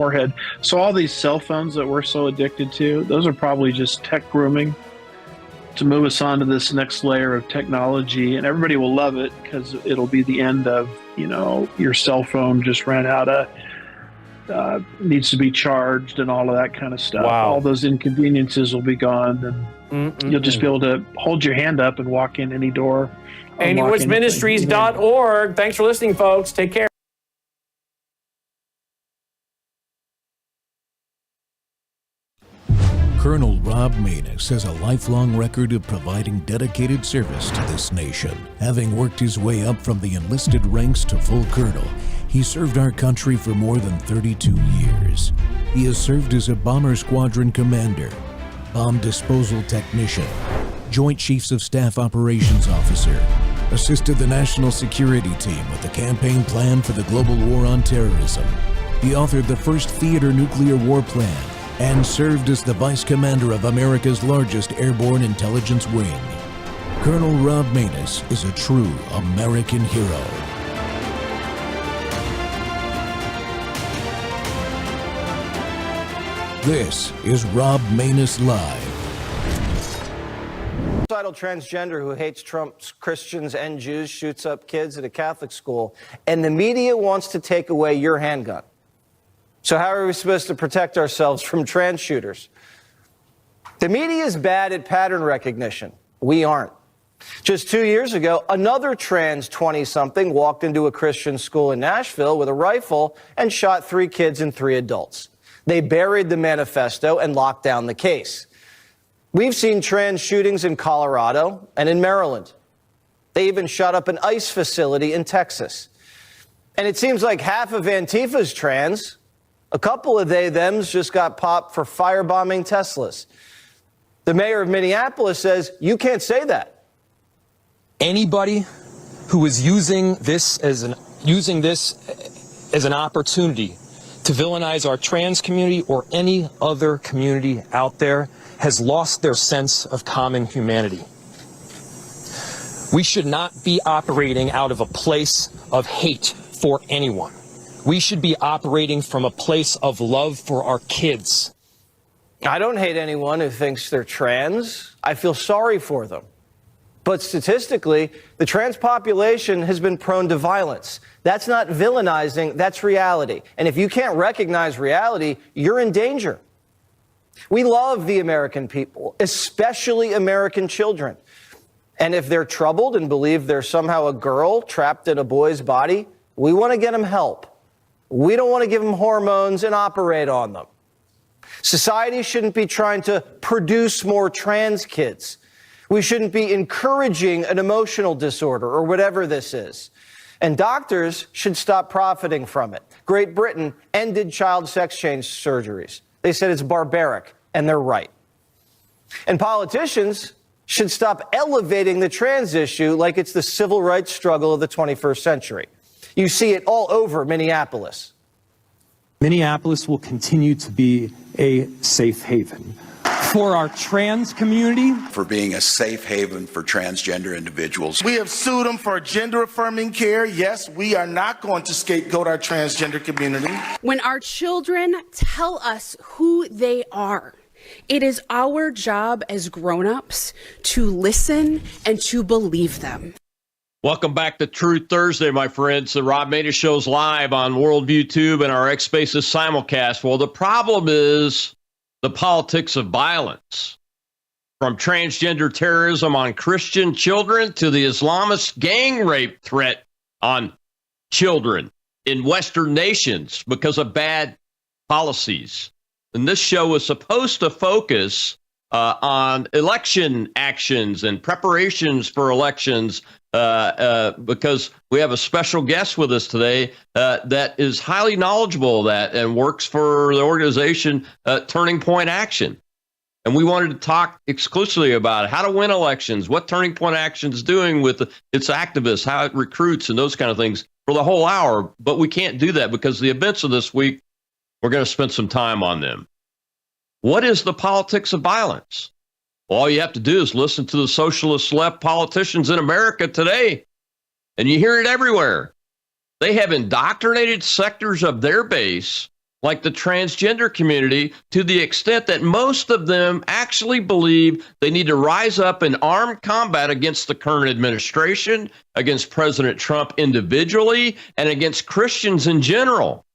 forehead. So all these cell phones that we're so addicted to, those are probably just tech grooming to move us on to this next layer of technology. And everybody will love it because it'll be the end of, your cell phone just ran out of, needs to be charged and all of that kind of stuff. Wow. All those inconveniences will be gone, and you'll just be able to hold your hand up and walk in any door. AnyWoodsMinistries.org. Thanks for listening, folks. Take care. Colonel Rob Maness has a lifelong record of providing dedicated service to this nation. Having worked his way up from the enlisted ranks to full colonel, he served our country for more than 32 years. He has served as a bomber squadron commander, bomb disposal technician, Joint Chiefs of Staff Operations Officer, assisted the National Security Team with the campaign plan for the global war on terrorism. He authored the first theater nuclear war plan and served as the Vice Commander of America's largest airborne intelligence wing. Colonel Rob Maness is a true American hero. This is Rob Maness Live. Suicidal transgender who hates Trump's Christians and Jews shoots up kids at a Catholic school, and the media wants to take away your handgun. So how are we supposed to protect ourselves from trans shooters? The media is bad at pattern recognition. We aren't. Just 2 years ago, another trans 20-something walked into a Christian school in Nashville with a rifle and shot 3 kids and 3 adults. They buried the manifesto and locked down the case. We've seen trans shootings in Colorado and in Maryland. They even shot up an ICE facility in Texas. And it seems like half of Antifa's trans. A couple of they-thems just got popped for firebombing Teslas. The mayor of Minneapolis says, you can't say that. Anybody who is using this as an opportunity to villainize our trans community or any other community out there has lost their sense of common humanity. We should not be operating out of a place of hate for anyone. We should be operating from a place of love for our kids. I don't hate anyone who thinks they're trans. I feel sorry for them. But statistically, the trans population has been prone to violence. That's not villainizing, that's reality. And if you can't recognize reality, you're in danger. We love the American people, especially American children. And if they're troubled and believe they're somehow a girl trapped in a boy's body, we want to get them help. We don't want to give them hormones and operate on them. Society shouldn't be trying to produce more trans kids. We shouldn't be encouraging an emotional disorder or whatever this is. And doctors should stop profiting from it. Great Britain ended child sex change surgeries. They said it's barbaric, and they're right. And politicians should stop elevating the trans issue like it's the civil rights struggle of the 21st century. You see it all over Minneapolis. Minneapolis will continue to be a safe haven for our trans community. For being a safe haven for transgender individuals. We have sued them for gender-affirming care. Yes, we are not going to scapegoat our transgender community. When our children tell us who they are, it is our job as grown-ups to listen and to believe them. Welcome back to Truth Thursday, my friends. The Rob Maness Show's live on Worldview Tube and our X Spaces simulcast. Well, the problem is the politics of violence, from transgender terrorism on Christian children to the Islamist gang rape threat on children in Western nations because of bad policies. And this show is supposed to focus on election actions and preparations for elections, because we have a special guest with us today that is highly knowledgeable of that and works for the organization Turning Point Action. And we wanted to talk exclusively about how to win elections, what Turning Point Action is doing with its activists, how it recruits and those kind of things for the whole hour. But we can't do that because the events of this week, we're going to spend some time on them. What is the politics of violence? Well, all you have to do is listen to the socialist left politicians in America today, and you hear it everywhere. They have indoctrinated sectors of their base like the transgender community, to the extent that most of them actually believe they need to rise up in armed combat against the current administration, against President Trump individually, and against Christians in general.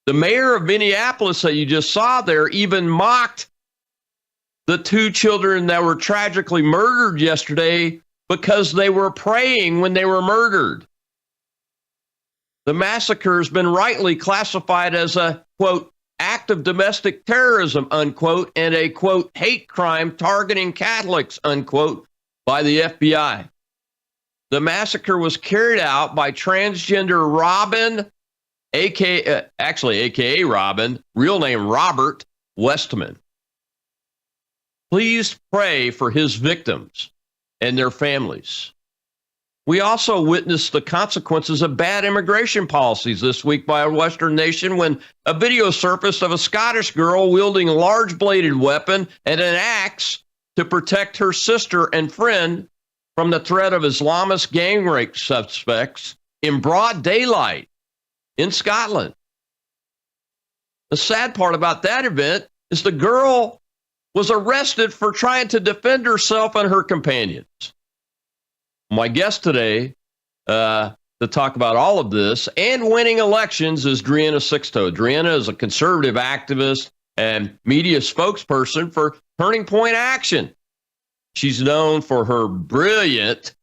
The mayor of Minneapolis that you just saw there even mocked the 2 children that were tragically murdered yesterday because they were praying when they were murdered. The massacre has been rightly classified as a, quote, act of domestic terrorism, unquote, and a, quote, hate crime targeting Catholics, unquote, by the FBI. The massacre was carried out by transgender Robin, AKA Robin, real name Robert Westman. Please pray for his victims and their families. We also witnessed the consequences of bad immigration policies this week by a Western nation when a video surfaced of a Scottish girl wielding a large bladed weapon and an axe to protect her sister and friend from the threat of Islamist gang rape suspects in broad daylight in Scotland. The sad part about that event is the girl was arrested for trying to defend herself and her companions. My guest today to talk about all of this and winning elections is Drianna Sixto. Drianna is a conservative activist and media spokesperson for Turning Point Action. She's known for her brilliant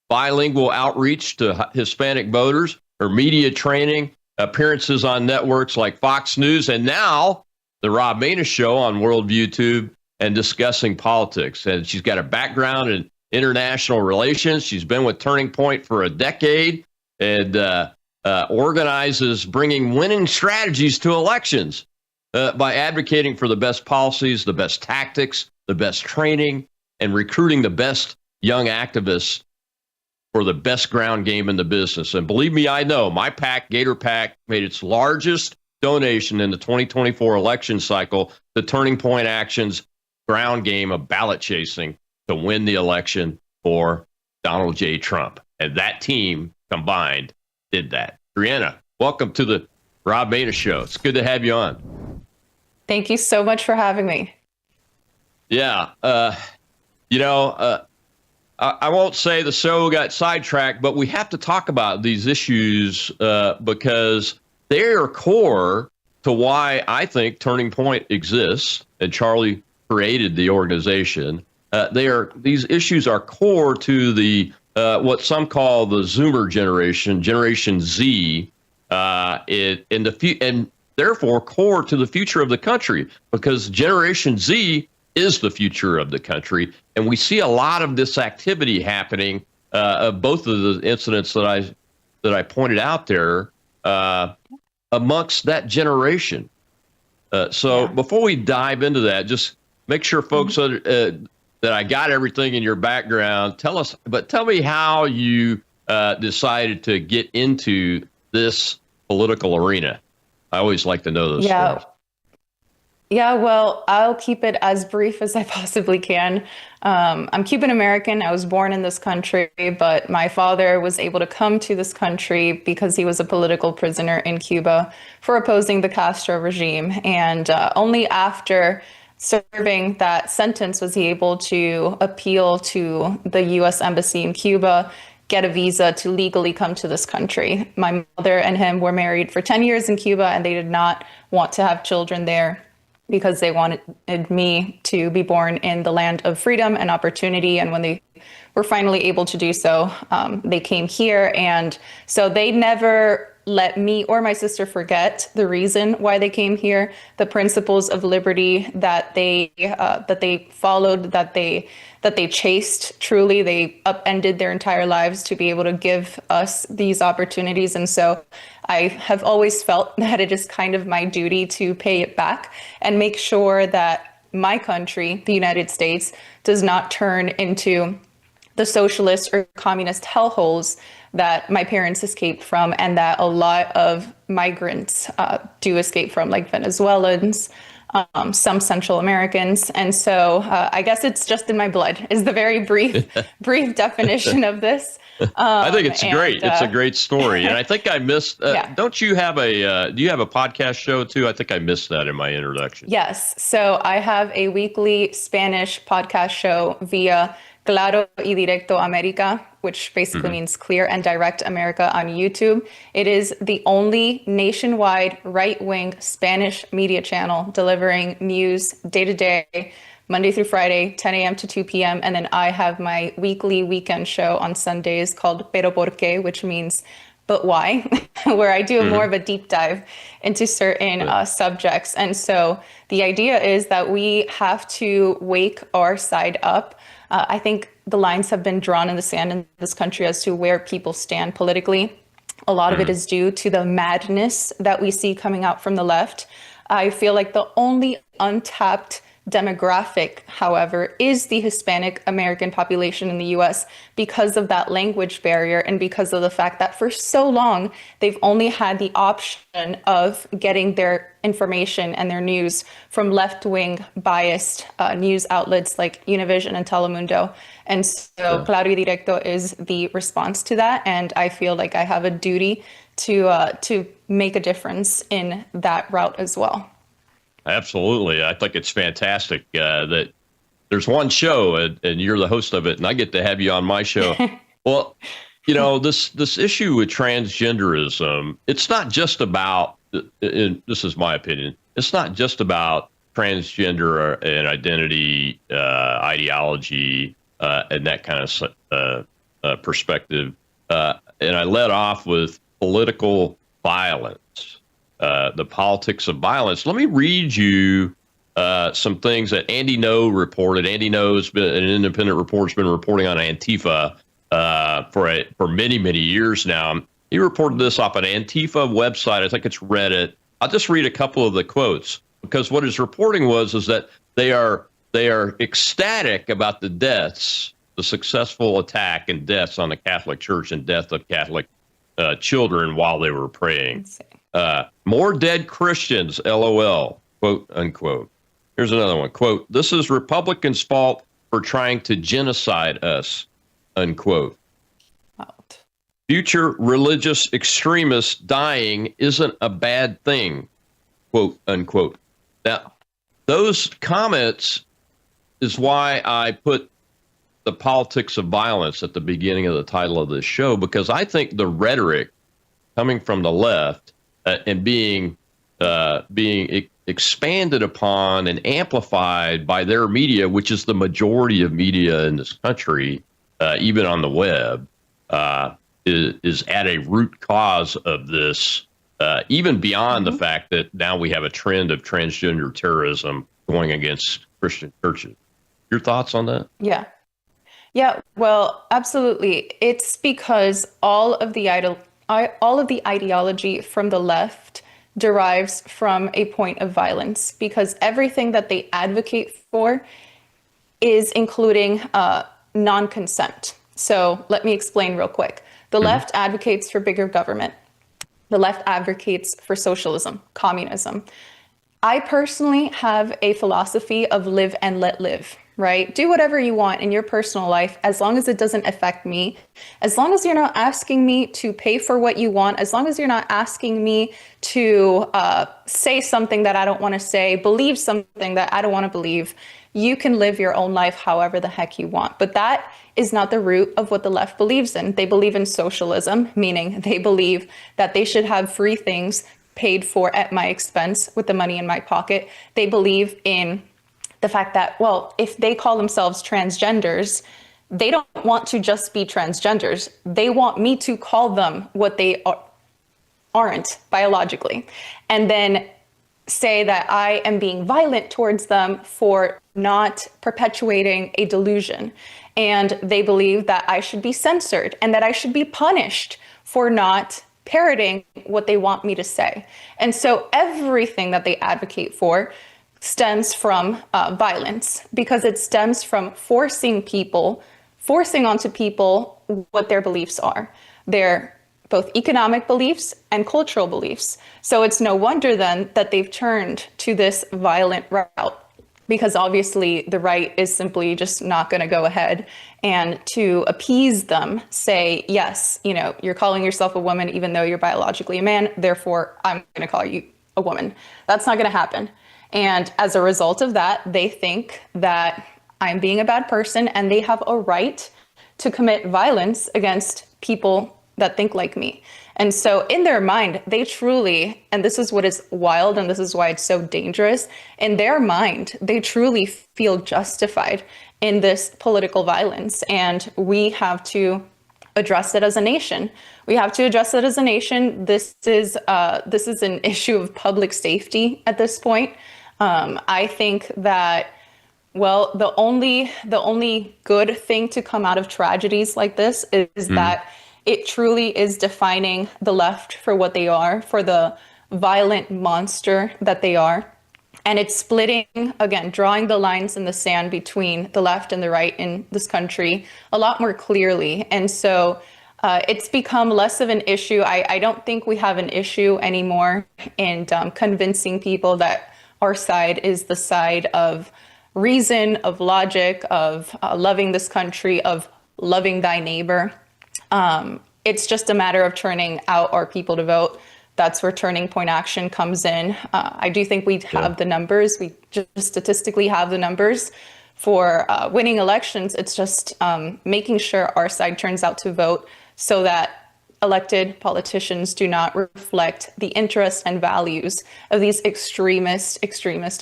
bilingual outreach to Hispanic voters, her media training, appearances on networks like Fox News, and now the Rob Maness Show on Worldview YouTube and discussing politics. And she's got a background in international relations. She's been with Turning Point for a decade and organizes bringing winning strategies to elections by advocating for the best policies, the best tactics, the best training, and recruiting the best young activists for the best ground game in the business. And believe me, I know my PAC, Gator PAC, made its largest donation in the 2024 election cycle to Turning Point Action's ground game of ballot chasing to win the election for Donald J. Trump. And that team combined did that. Drianna, welcome to the Rob Maness Show. It's good to have you on. Thank you so much for having me. Yeah. I won't say the show got sidetracked, but we have to talk about these issues because they are core to why I think Turning Point exists, and Charlie created the organization. These issues are core to the what some call the Zoomer generation, Generation Z, and therefore core to the future of the country, because Generation Z is the future of the country. And we see a lot of this activity happening, both of the incidents that I pointed out there, amongst that generation. Before we dive into that, just make sure folks that I got everything in your background. Tell me how you decided to get into this political arena. I always like to know those stories. Yeah, well, I'll keep it as brief as I possibly can. I'm Cuban American. I was born in this country, but my father was able to come to this country because he was a political prisoner in Cuba for opposing the Castro regime. And only after serving that sentence was he able to appeal to the U.S. Embassy in Cuba, get a visa to legally come to this country. My mother and him were married for 10 years in Cuba, and they did not want to have children there, because they wanted me to be born in the land of freedom and opportunity. And when they were finally able to do so, they came here. And so they never let me or my sister forget the reason why they came here, the principles of liberty that they followed, that they chased. Truly, they upended their entire lives to be able to give us these opportunities. And so I have always felt that it is kind of my duty to pay it back and make sure that my country, the United States, does not turn into the socialist or communist hellholes that my parents escaped from and that a lot of migrants do escape from, like Venezuelans, some Central Americans. And so I guess it's just in my blood is the very brief definition of this. I think it's great. It's a great story. And I think I missed, don't you have do you have a podcast show too? I think I missed that in my introduction. Yes. So I have a weekly Spanish podcast show via Claro y Directo America, which basically means Clear and Direct America on YouTube. It is the only nationwide right-wing Spanish media channel delivering news day to day, Monday through Friday, 10 a.m. to 2 p.m. And then I have my weekly weekend show on Sundays called Pero Por Qué, which means but why, where I do more of a deep dive into certain subjects. And so the idea is that we have to wake our side up. I think the lines have been drawn in the sand in this country as to where people stand politically. A lot of it is due to the madness that we see coming out from the left. I feel like the only untapped demographic, however, is the Hispanic American population in the US because of that language barrier and because of the fact that for so long they've only had the option of getting their information and their news from left-wing biased news outlets like Univision and Telemundo. And so Claro y Directo is the response to that. And I feel like I have a duty to make a difference in that route as well. Absolutely. I think it's fantastic that there's one show and you're the host of it and I get to have you on my show. Well, you know, this issue with transgenderism, it's not just about, and this is my opinion, it's not just about transgender and identity, ideology, and that kind of perspective. And I led off with political violence. The politics of violence. Let me read you some things that Andy No reported. Andy No's been an independent reporter's been reporting on Antifa for many, many years now. He reported this off an Antifa website. I think it's Reddit. I'll just read a couple of the quotes because what his reporting is that they are ecstatic about the deaths, the successful attack and deaths on the Catholic Church and death of Catholic children while they were praying. More dead Christians, LOL, quote, unquote. Here's another one, quote, this is Republicans' fault for trying to genocide us, unquote. Out. Future religious extremists dying isn't a bad thing, quote, unquote. Now, those comments is why I put the politics of violence at the beginning of the title of this show, because I think the rhetoric coming from the left and being expanded upon and amplified by their media, which is the majority of media in this country, even on the web, is at a root cause of this, even beyond the fact that now we have a trend of transgender terrorism going against Christian churches. Your thoughts on that? Yeah, well, absolutely. It's because all of the ideology from the left derives from a point of violence, because everything that they advocate for is including non-consent. So let me explain real quick. The left advocates for bigger government. The left advocates for socialism, communism. I personally have a philosophy of live and let live, right? Do whatever you want in your personal life as long as it doesn't affect me, as long as you're not asking me to pay for what you want, as long as you're not asking me to say something that I don't want to say, believe something that I don't want to believe. You can live your own life however the heck you want. But that is not the root of what the left believes in. They believe in socialism, meaning they believe that they should have free things paid for at my expense with the money in my pocket. They believe in the fact that, well, if they call themselves transgenders, they don't want to just be transgenders. They want me to call them what they aren't biologically, and then say that I am being violent towards them for not perpetuating a delusion. And they believe that I should be censored and that I should be punished for not parroting what they want me to say. And so everything that they advocate for stems from violence, because it stems from forcing people forcing onto people what their beliefs are. Their both economic beliefs and cultural beliefs. So it's no wonder then that they've turned to this violent route, because obviously the right is simply just not going to go ahead and to appease them say, yes, you know, you're calling yourself a woman even though you're biologically a man, therefore I'm going to call you a woman. That's not going to happen. And as a result of that, they think that I'm being a bad person and they have a right to commit violence against people that think like me. And so in their mind, they truly, and this is what is wild and this is why it's so dangerous, in their mind, they truly feel justified in this political violence. And we have to address it as a nation. We have to address it as a nation. This is an issue of public safety at this point. I think that, well, the only good thing to come out of tragedies like this is that it truly is defining the left for what they are, for the violent monster that they are. And it's splitting, again, drawing the lines in the sand between the left and the right in this country a lot more clearly. And so it's become less of an issue. I don't think we have an issue anymore in convincing people that our side is the side of reason, of logic, of loving this country, of loving thy neighbor. It's just a matter of turning out our people to vote. That's where Turning Point Action comes in. I do think we have the numbers. We just statistically have the numbers for winning elections. It's just making sure our side turns out to vote so that elected politicians do not reflect the interests and values of these extremist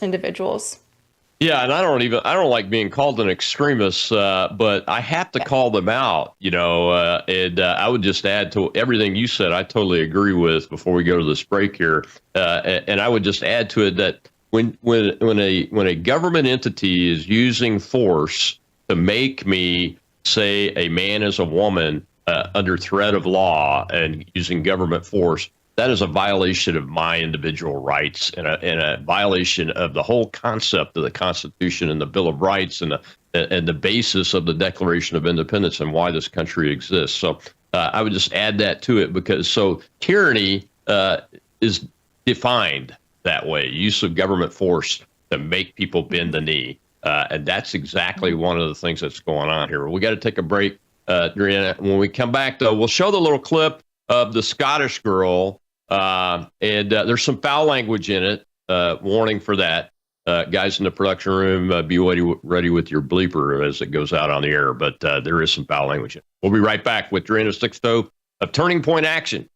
individuals. Yeah, and I don't like being called an extremist, but I have to call them out, you know, and I would just add to everything you said, I totally agree with before we go to this break here. And I would just add to it that when a government entity is using force to make me say a man is a woman under threat of law and using government force, that is a violation of my individual rights and a violation of the whole concept of the Constitution and the Bill of Rights and the basis of the Declaration of Independence and why this country exists. So I would just add that to it, because tyranny is defined that way, use of government force to make people bend the knee. And that's exactly one of the things that's going on here. We got to take a break. When we come back, though, we'll show the little clip of the Scottish girl. And there's some foul language in it. Warning for that. Guys in the production room, be ready with your bleeper as it goes out on the air. But there is some foul language in it. We'll be right back with Drina Sixto of Turning Point Action.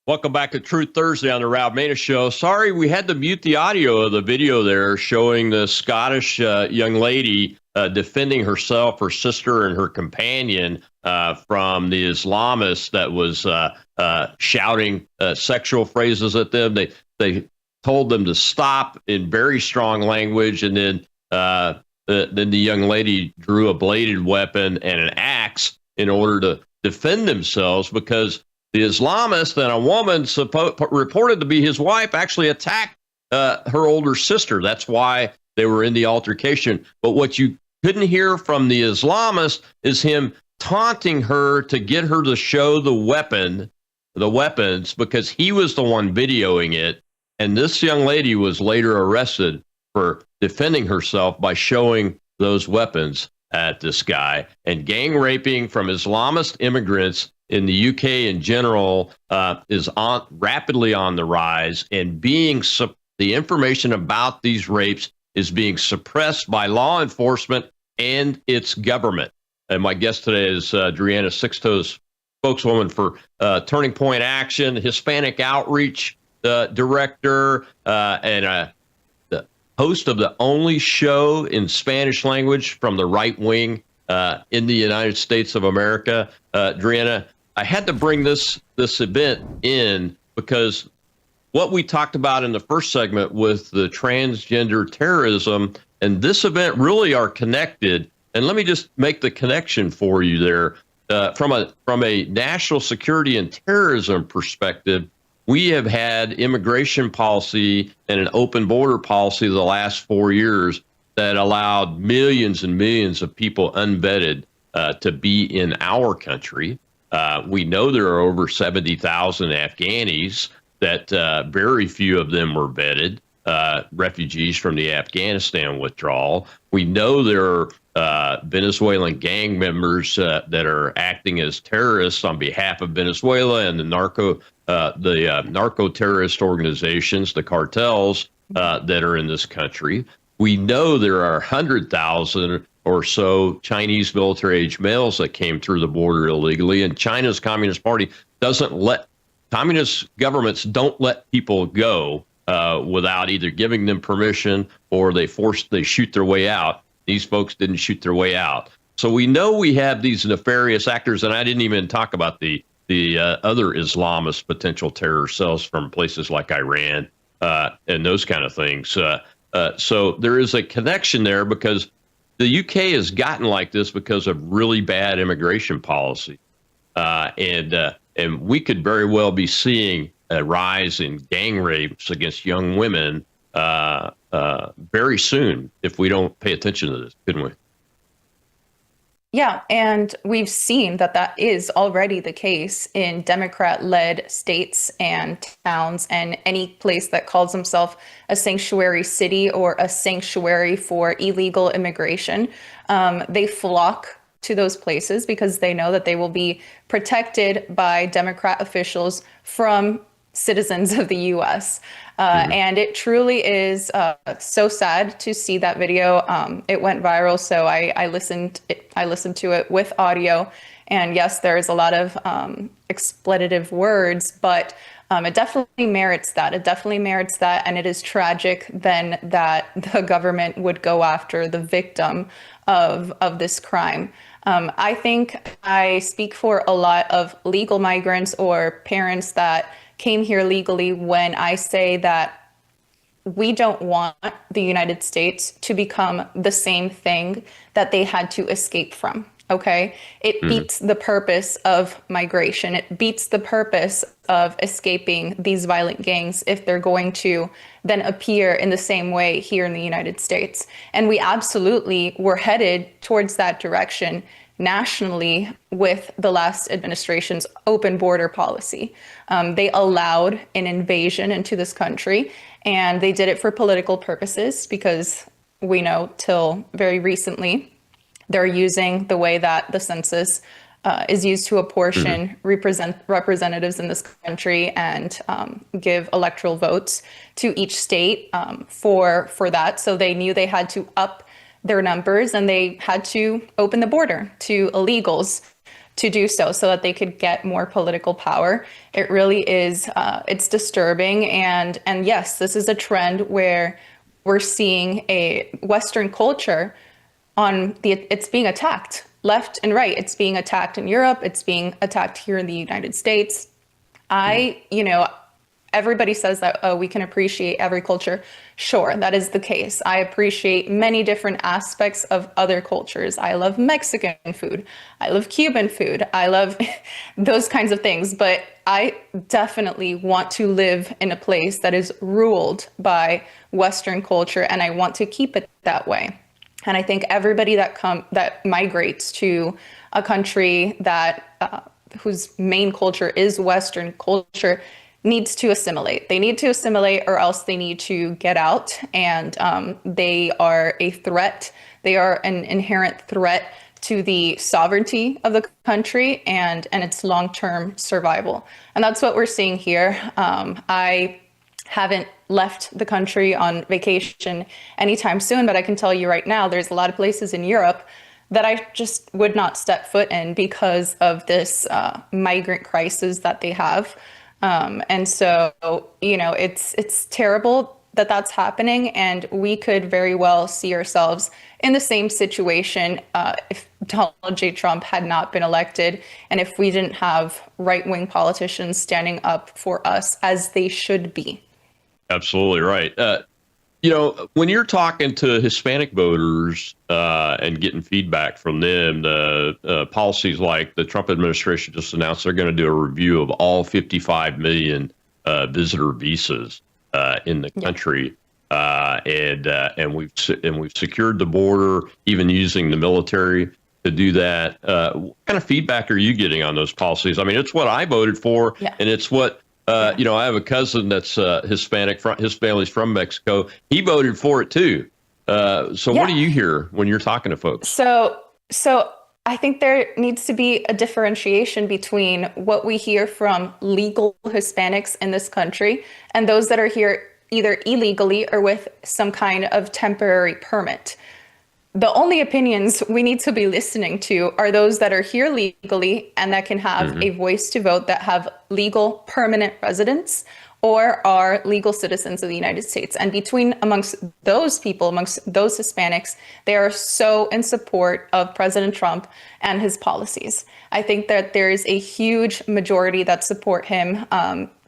Welcome back to Truth Thursday on the Rob Maness Show. Sorry, we had to mute the audio of the video there showing the Scottish young lady defending herself, her sister, and her companion from the Islamists that was shouting sexual phrases at them. They told them to stop in very strong language, and then the young lady drew a bladed weapon and an axe in order to defend themselves, because the Islamist and a woman reported to be his wife actually attacked her older sister. That's why they were in the altercation. But what you couldn't hear from the Islamist is him taunting her to get her to show the weapons, because he was the one videoing it. And this young lady was later arrested for defending herself by showing those weapons at this guy. And gang raping from Islamist immigrants in the UK in general is rapidly on the rise, and the information about these rapes is being suppressed by law enforcement and its government. And my guest today is Drianna Sixto's spokeswoman for Turning Point Action, Hispanic Outreach Director, and the host of the only show in Spanish language from the right wing in the United States of America. Drianna, I had to bring this event in because what we talked about in the first segment with the transgender terrorism and this event really are connected. And let me just make the connection for you there. From a national security and terrorism perspective, we have had immigration policy and an open border policy the last 4 years that allowed millions and millions of people unvetted to be in our country. We know there are over 70,000 Afghanis that very few of them were vetted, refugees from the Afghanistan withdrawal. We know there are Venezuelan gang members that are acting as terrorists on behalf of Venezuela and the narco terrorist organizations, the cartels that are in this country. We know there are 100,000 or so Chinese military-age males that came through the border illegally, and China's Communist Party communist governments don't let people go without either giving them permission or they shoot their way out. These folks didn't shoot their way out. So we know we have these nefarious actors, and I didn't even talk about the other Islamist potential terror cells from places like Iran and those kind of things. So there is a connection there because the UK has gotten like this because of really bad immigration policy. And we could very well be seeing a rise in gang rapes against young women very soon if we don't pay attention to this, couldn't we? Yeah, and we've seen that is already the case in Democrat-led states and towns, and any place that calls themselves a sanctuary city or a sanctuary for illegal immigration. They flock to those places because they know that they will be protected by Democrat officials from citizens of the U.S. And it truly is so sad to see that video. It went viral, so I listened to it with audio. And yes, there's a lot of expletive words, but it definitely merits that. It definitely merits that. And it is tragic then that the government would go after the victim of this crime. I think I speak for a lot of legal migrants or parents that came here legally when I say that we don't want the United States to become the same thing that they had to escape from. Okay, it beats the purpose of migration. It beats the purpose of escaping these violent gangs if they're going to then appear in the same way here in the United States. And we absolutely were headed towards that direction nationally with the last administration's open border policy. They allowed an invasion into this country, and they did it for political purposes because we know till very recently, they're using the way that the census is used to apportion representatives in this country and give electoral votes to each state for that. So they knew they had to up their numbers and they had to open the border to illegals to do so that they could get more political power. It really is, it's disturbing. And yes, this is a trend where we're seeing a Western culture it's being attacked left and right. It's being attacked in Europe. It's being attacked here in the United States. Everybody says that we can appreciate every culture. Sure, that is the case. I appreciate many different aspects of other cultures. I love Mexican food. I love Cuban food. I love those kinds of things. But I definitely want to live in a place that is ruled by Western culture, and I want to keep it that way. And I think everybody that migrates to a country that whose main culture is Western culture needs to assimilate. They need to assimilate, or else they need to get out. And they are a threat. They are an inherent threat to the sovereignty of the country and its long-term survival. And that's what we're seeing here. I haven't left the country on vacation anytime soon, but I can tell you right now, there's a lot of places in Europe that I just would not step foot in because of this migrant crisis that they have. And so, it's terrible that that's happening, and we could very well see ourselves in the same situation if Donald J. Trump had not been elected, and if we didn't have right-wing politicians standing up for us as they should be. Absolutely right. When you're talking to Hispanic voters and getting feedback from them, policies like the Trump administration just announced they're going to do a review of all 55 million visitor visas in the country, and we've secured the border, even using the military to do that. What kind of feedback are you getting on those policies? I mean, it's what I voted for, and it's what. I have a cousin that's Hispanic. His family's from Mexico. He voted for it too. So what do you hear when you're talking to folks? So I think there needs to be a differentiation between what we hear from legal Hispanics in this country and those that are here either illegally or with some kind of temporary permit. The only opinions we need to be listening to are those that are here legally and that can have a voice to vote, that have legal permanent residence or are legal citizens of the United States. And amongst those people, amongst those Hispanics, they are so in support of President Trump and his policies. I think that there is a huge majority that support him,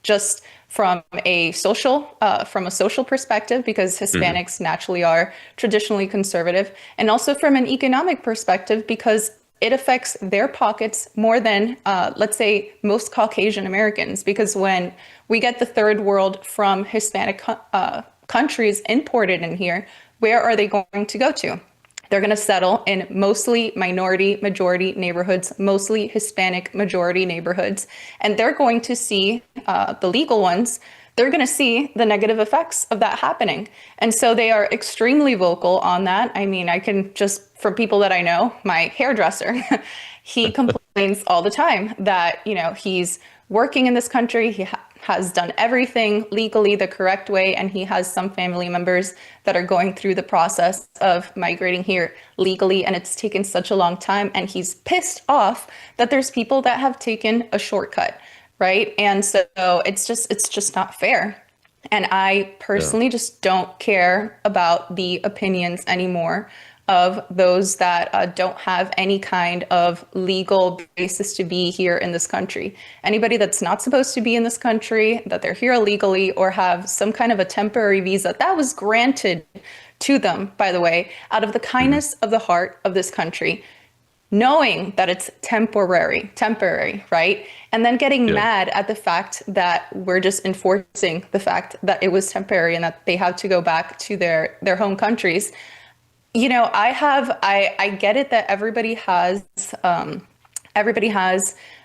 just from a social perspective, because Hispanics naturally are traditionally conservative, and also from an economic perspective, because it affects their pockets more than, let's say, most Caucasian Americans. Because when we get the third world from Hispanic countries imported in here, where are they going to go to? They're going to settle in mostly minority majority neighborhoods, mostly Hispanic majority neighborhoods. And they're going to see, the legal ones, they're going to see the negative effects of that happening. And so they are extremely vocal on that. I mean, I can just, from people that I know, my hairdresser, he complains all the time that, he's working in this country. He has done everything legally the correct way, and he has some family members that are going through the process of migrating here legally, and it's taken such a long time, and he's pissed off that there's people that have taken a shortcut, right? And so it's just not fair. And I personally just don't care about the opinions anymore of those that don't have any kind of legal basis to be here in this country. Anybody that's not supposed to be in this country, that they're here illegally or have some kind of a temporary visa that was granted to them, by the way, out of the kindness of the heart of this country, knowing that it's temporary, right? And then getting mad at the fact that we're just enforcing the fact that it was temporary and that they have to go back to their home countries. I get it that everybody has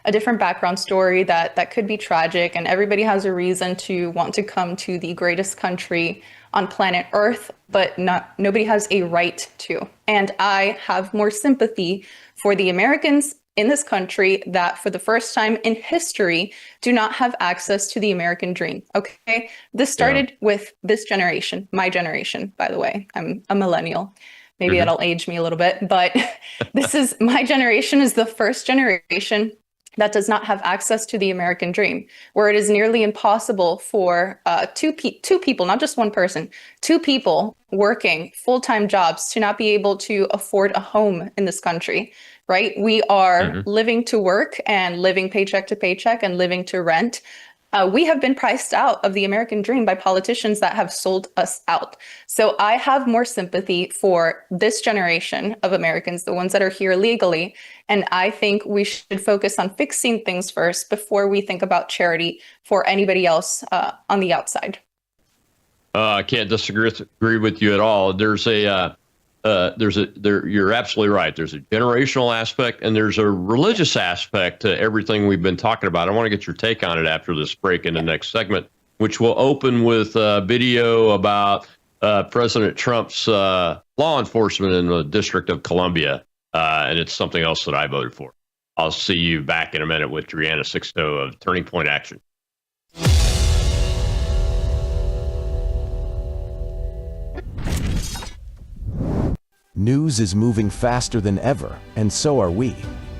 a different background story that could be tragic, and everybody has a reason to want to come to the greatest country on planet Earth, but nobody has a right to. And I have more sympathy for the Americans in this country that for the first time in history do not have access to the American dream. Okay. This started with this generation, my generation, by the way, I'm a millennial. Maybe Mhm. that'll age me a little bit, but my generation is the first generation that does not have access to the American dream, where it is nearly impossible for two people, not just one person, two people working full-time jobs to not be able to afford a home in this country, right? We are living to work and living paycheck to paycheck and living to rent. We have been priced out of the American dream by politicians that have sold us out. So I have more sympathy for this generation of Americans, the ones that are here legally. And I think we should focus on fixing things first before we think about charity for anybody else on the outside. I can't disagree with you at all. You're absolutely right. There's a generational aspect and there's a religious aspect to everything we've been talking about. I want to get your take on it after this break in the next segment, which will open with a video about President Trump's law enforcement in the District of Columbia. And it's something else that I voted for. I'll see you back in a minute with Drianna Sixto of Turning Point Action. News is moving faster than ever, and so are we.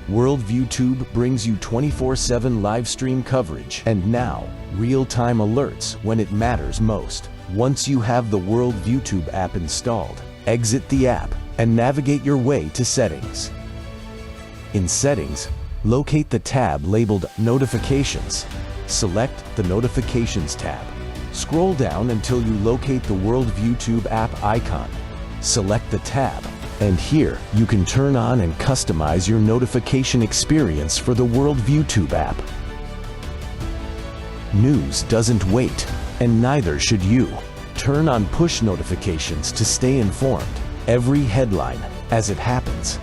Worldview Tube brings you 24/7 live stream coverage and now real-time alerts when it matters most. Once you have the Worldview Tube app installed, exit the app and navigate your way to Settings. In Settings, locate the tab labeled Notifications. Select the Notifications tab. Scroll down until you locate the Worldview Tube app icon. Select the tab, and here you can turn on and customize your notification experience for the Worldview Tube app. News doesn't wait, and neither should you. Turn on push notifications to stay informed. Every headline as it happens.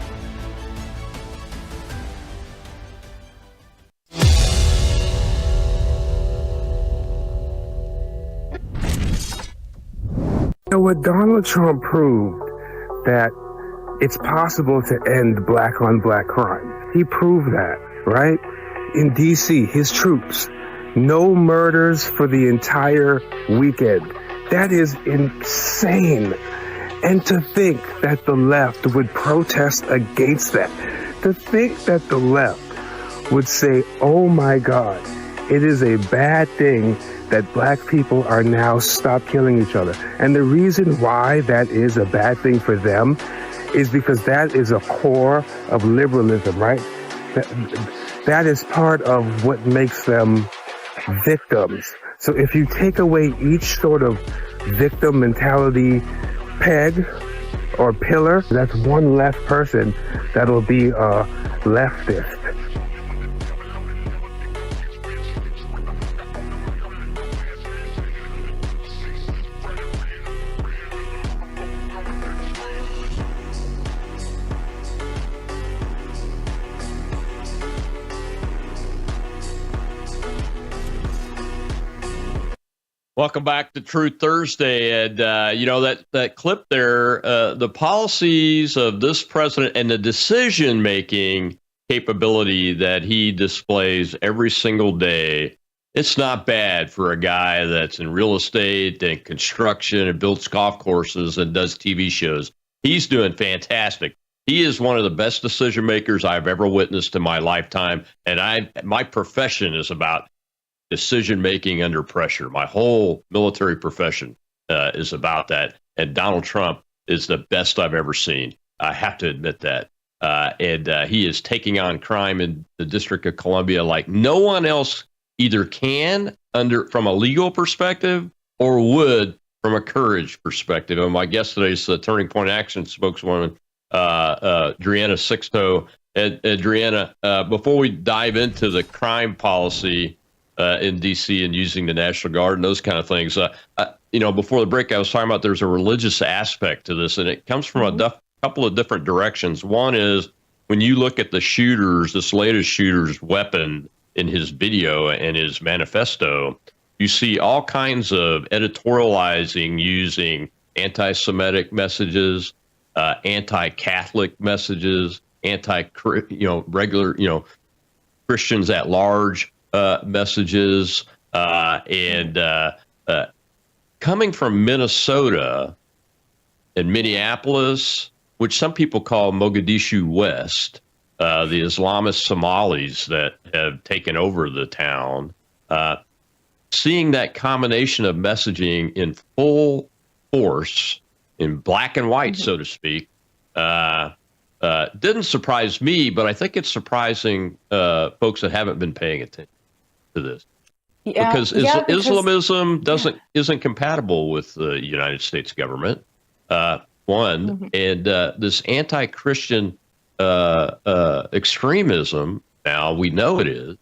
What Donald Trump proved that it's possible to end black on black crime. He proved that, right? In DC, his troops, no murders for the entire weekend. That is insane. And to think that the left would protest against that, to think that the left would say, oh my God, it is a bad thing that black people are now stop killing each other. And the reason why that is a bad thing for them is because that is a core of liberalism, right? That is part of what makes them victims. So if you take away each sort of victim mentality peg or pillar, that's one less person that'll be a leftist. Welcome back to Truth Thursday. And, that clip there, the policies of this president and the decision-making capability that he displays every single day, it's not bad for a guy that's in real estate and construction and builds golf courses and does TV shows. He's doing fantastic. He is one of the best decision makers I've ever witnessed in my lifetime. And my profession is about decision making under pressure. My whole military profession is about that. And Donald Trump is the best I've ever seen. I have to admit that. And he is taking on crime in the District of Columbia like no one else either can from a legal perspective or would from a courage perspective. And my guest today is the Turning Point Action spokeswoman, Drianna Sixto. And Drianna, before we dive into the crime policy in D.C. and using the National Guard and those kind of things, before the break, I was talking about there's a religious aspect to this, and it comes from a couple of different directions. One is when you look at the shooters, this latest shooter's weapon in his video and his manifesto, you see all kinds of editorializing using anti-Semitic messages, anti-Catholic messages, regular, Christians at large messages, and coming from Minnesota and Minneapolis which some people call Mogadishu West, the Islamist Somalis that have taken over the town, seeing that combination of messaging in full force, in black and white, so to speak, didn't surprise me, but I think it's surprising folks that haven't been paying attention to this. Because Islamism isn't compatible with the United States government, and this anti-Christian extremism, now we know it is,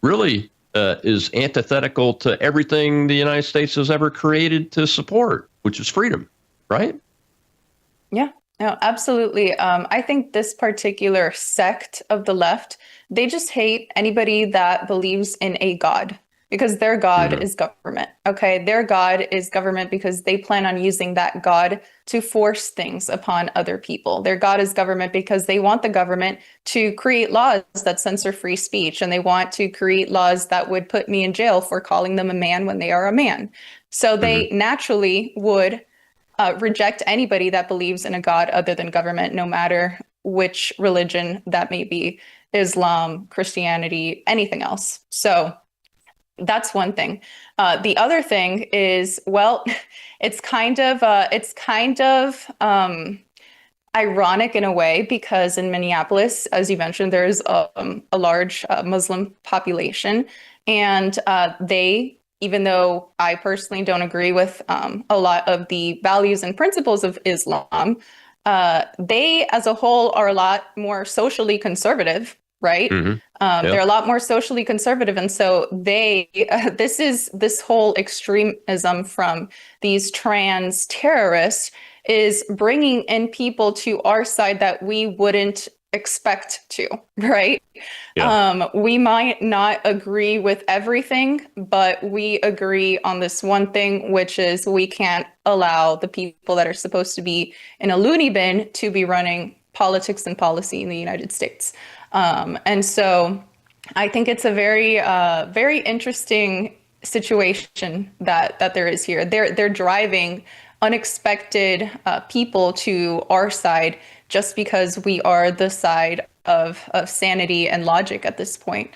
really is antithetical to everything the United States has ever created to support, which is freedom, right? Yeah, no, absolutely. I think this particular sect of the left, they just hate anybody that believes in a God, because their God is government. Okay, their God is government because they plan on using that God to force things upon other people. Their God is government because they want the government to create laws that censor free speech, and they want to create laws that would put me in jail for calling them a man when they are a man. So they naturally would reject anybody that believes in a God other than government, no matter which religion that may be, Islam, Christianity, anything else. So that's one thing. The other thing is, well, it's kind of ironic in a way, because in Minneapolis, as you mentioned, there's a large Muslim population, and they, even though I personally don't agree with a lot of the values and principles of Islam, they as a whole are a lot more socially conservative, right? They're a lot more socially conservative. And so this whole extremism from these trans terrorists is bringing in people to our side that we wouldn't expect to, right? We might not agree with everything, but we agree on this one thing, which is we can't allow the people that are supposed to be in a loony bin to be running politics and policy in the United States. And so I think it's a very, very interesting situation that there is here. They're driving unexpected people to our side just because we are the side of sanity and logic at this point.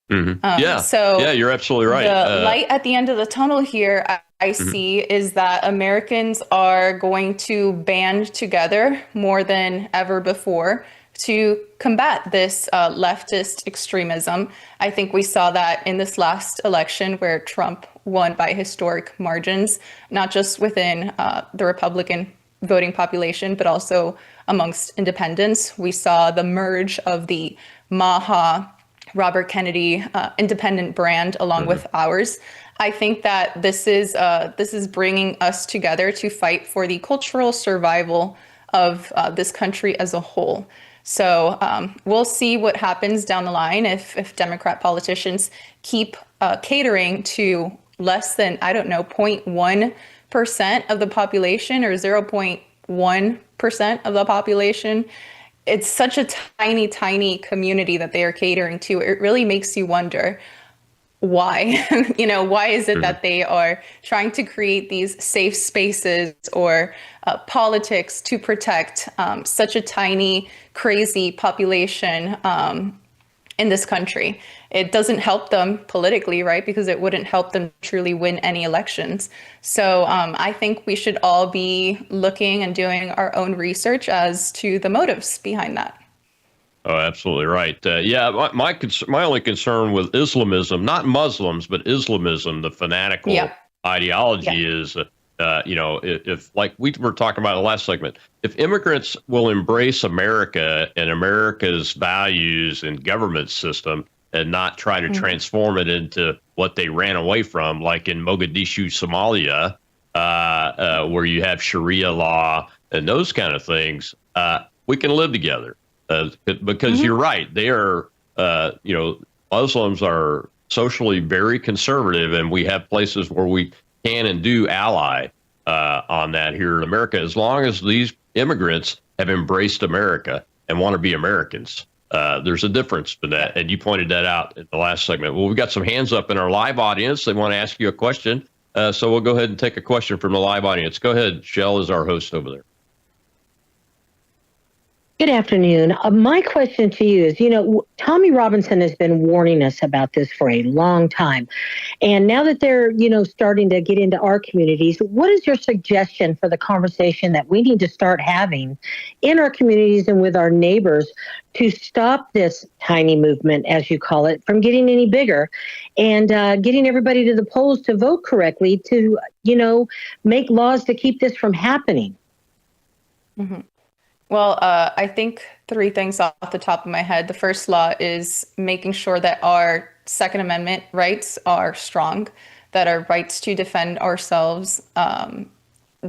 So you're absolutely right. The light at the end of the tunnel here, I see, is that Americans are going to band together more than ever before to combat this leftist extremism. I think we saw that in this last election where Trump won by historic margins, not just within the Republican voting population, but also amongst independents. We saw the merge of the Maha Robert Kennedy independent brand along with ours. I think that this is bringing us together to fight for the cultural survival of this country as a whole. So we'll see what happens down the line if Democrat politicians keep catering to less than, 0.1% of the population or 0.1% of the population. It's such a tiny, tiny community that they are catering to. It really makes you wonder why. Why is it that they are trying to create these safe spaces or politics to protect such a tiny, crazy population in this country? It doesn't help them politically, right? Because it wouldn't help them truly win any elections. So I think we should all be looking and doing our own research as to the motives behind that. Oh, absolutely right. My only concern with Islamism, not Muslims, but Islamism, the fanatical ideology is, if like we were talking about in the last segment, if immigrants will embrace America and America's values and government system and not try to transform it into what they ran away from, like in Mogadishu, Somalia, where you have Sharia law and those kind of things, we can live together. Because you're right, they are, Muslims are socially very conservative, and we have places where we can and do ally on that here in America, as long as these immigrants have embraced America and want to be Americans. There's a difference in that, and you pointed that out in the last segment. Well, we've got some hands up in our live audience. They want to ask you a question, so we'll go ahead and take a question from the live audience. Go ahead, Shell is our host over there. Good afternoon. My question to you is, Tommy Robinson has been warning us about this for a long time. And now that they're, starting to get into our communities, what is your suggestion for the conversation that we need to start having in our communities and with our neighbors to stop this tiny movement, as you call it, from getting any bigger and getting everybody to the polls to vote correctly to, make laws to keep this from happening? Mm-hmm. Well, I think three things off the top of my head. The first law is making sure that our Second Amendment rights are strong, that our rights to defend ourselves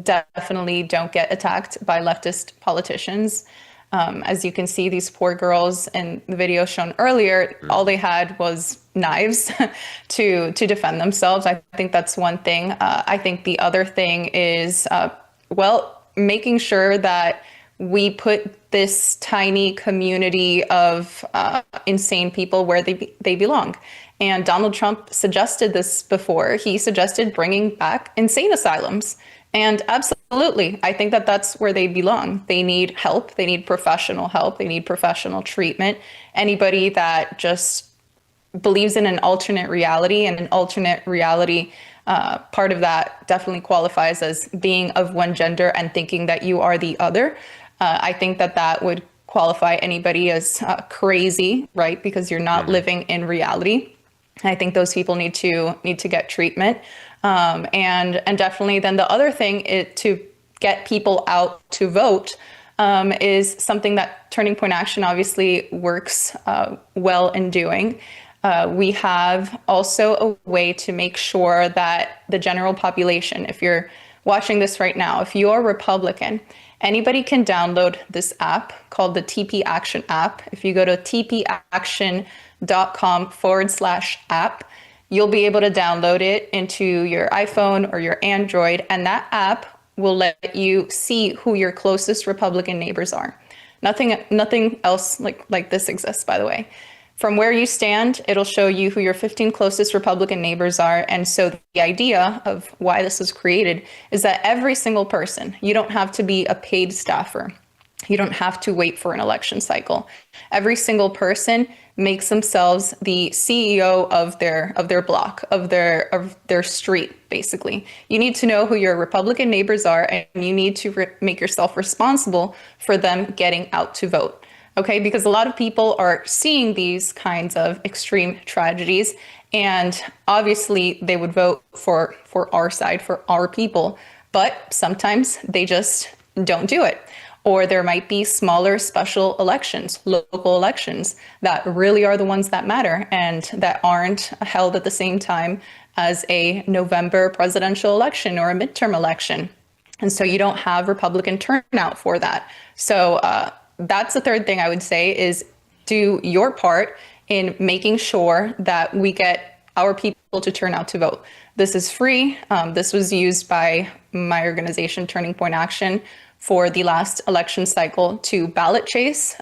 definitely don't get attacked by leftist politicians. As you can see, these poor girls in the video shown earlier, all they had was knives to defend themselves. I think that's one thing. I think the other thing is, making sure that we put this tiny community of insane people where they belong. And Donald Trump suggested this before. He suggested bringing back insane asylums. And absolutely, I think that that's where they belong. They need help. They need professional help. They need professional treatment. Anybody that just believes in an alternate reality, and an alternate reality, part of that definitely qualifies as being of one gender and thinking that you are the other. I think that that would qualify anybody as crazy, right? Because you're not living in reality. I think those people need to get treatment. And definitely then the other thing is to get people out to vote is something that Turning Point Action obviously works well in doing. We have also a way to make sure that the general population, if you're watching this right now, if you're Republican, anybody can download this app called the TP Action app. If you go to tpaction.com/app, you'll be able to download it into your iPhone or your Android, and that app will let you see who your closest Republican neighbors are. Nothing else like this exists, by the way. From where you stand, it'll show you who your 15 closest Republican neighbors are. And so the idea of why this was created is that every single person, you don't have to be a paid staffer. You don't have to wait for an election cycle. Every single person makes themselves the CEO of their block, of their street, basically. You need to know who your Republican neighbors are, and you need to make yourself responsible for them getting out to vote. Okay, because a lot of people are seeing these kinds of extreme tragedies, and obviously they would vote for our side, for our people, but sometimes they just don't do it. Or there might be smaller special elections, local elections, that really are the ones that matter and that aren't held at the same time as a November presidential election or a midterm election. And so you don't have Republican turnout for that. So that's the third thing I would say is do your part in making sure that we get our people to turn out to vote. This is free. This was used by my organization, Turning Point Action, for the last election cycle to ballot chase,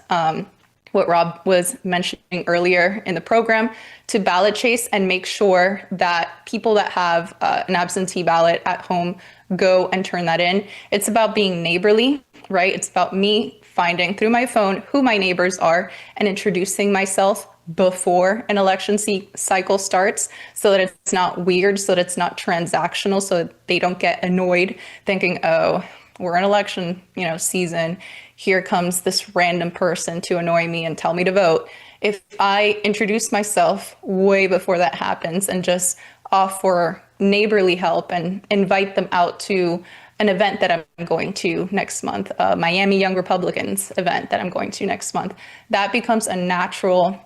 what Rob was mentioning earlier in the program, to ballot chase and make sure that people that have an absentee ballot at home go and turn that in. It's about being neighborly, right? It's about me finding through my phone who my neighbors are and introducing myself before an election cycle starts so that it's not weird, so that it's not transactional, so that they don't get annoyed thinking, oh, we're in election, season. Here comes this random person to annoy me and tell me to vote. If I introduce myself way before that happens and just offer neighborly help and invite them out to an event that I'm going to next month, a Miami Young Republicans event that I'm going to next month, that becomes a natural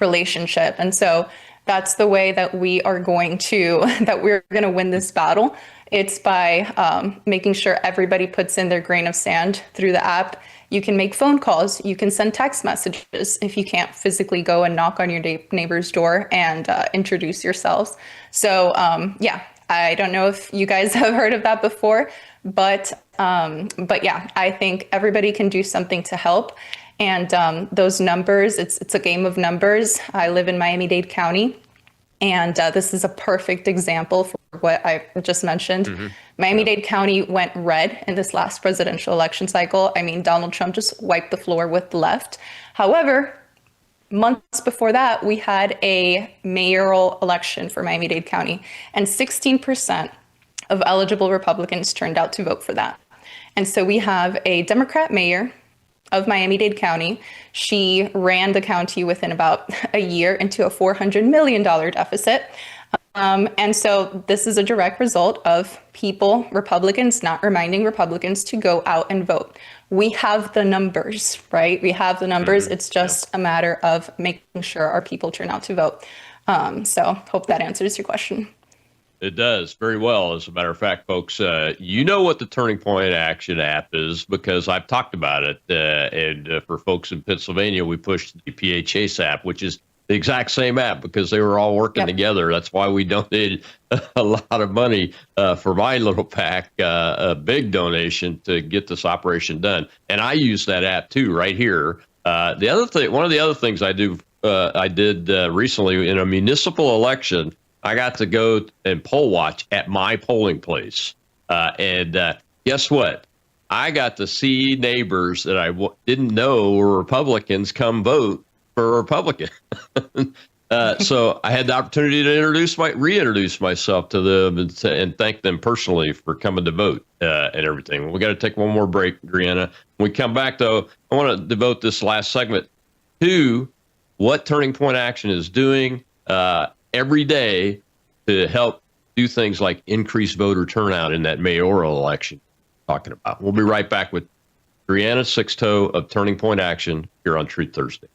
relationship. And so that's the way that we're going to win this battle. It's by making sure everybody puts in their grain of sand through the app. You can make phone calls. You can send text messages if you can't physically go and knock on your neighbor's door and introduce yourselves. So I don't know if you guys have heard of that before, but yeah, I think everybody can do something to help. And those numbers, it's a game of numbers. I live in Miami-Dade County. And this is a perfect example for what I just mentioned. Miami-Dade County went red in this last presidential election cycle. I mean, Donald Trump just wiped the floor with the left. However, months before that, we had a mayoral election for Miami-Dade County, and 16% of eligible Republicans turned out to vote for that. And so we have a Democrat mayor of Miami-Dade County. She ran the county within about a year into a $400 million deficit. And so this is a direct result of people, Republicans, not reminding Republicans to go out and vote. We have the numbers, right? We have the numbers. It's just a matter of making sure our people turn out to vote. So hope that answers your question. It does very well. As a matter of fact, folks, you know what the Turning Point Action app is because I've talked about it. And for folks in Pennsylvania, we pushed the PA Chase app, which is the exact same app because they were all working together. That's why we donated a lot of money for my little PAC, a big donation to get this operation done. And I use that app too, right here. The other thing, one of the other things I did recently in a municipal election, I got to go and poll watch at my polling place. And guess what? I got to see neighbors that I didn't know were Republicans come vote for a Republican. So I had the opportunity to reintroduce myself to them and thank them personally for coming to vote and everything. We got to take one more break, Brianna. When we come back, though, I want to devote this last segment to what Turning Point Action is doing every day to help do things like increase voter turnout in that mayoral election talking about. We'll be right back with Brianna Sixto of Turning Point Action here on Truth Thursday.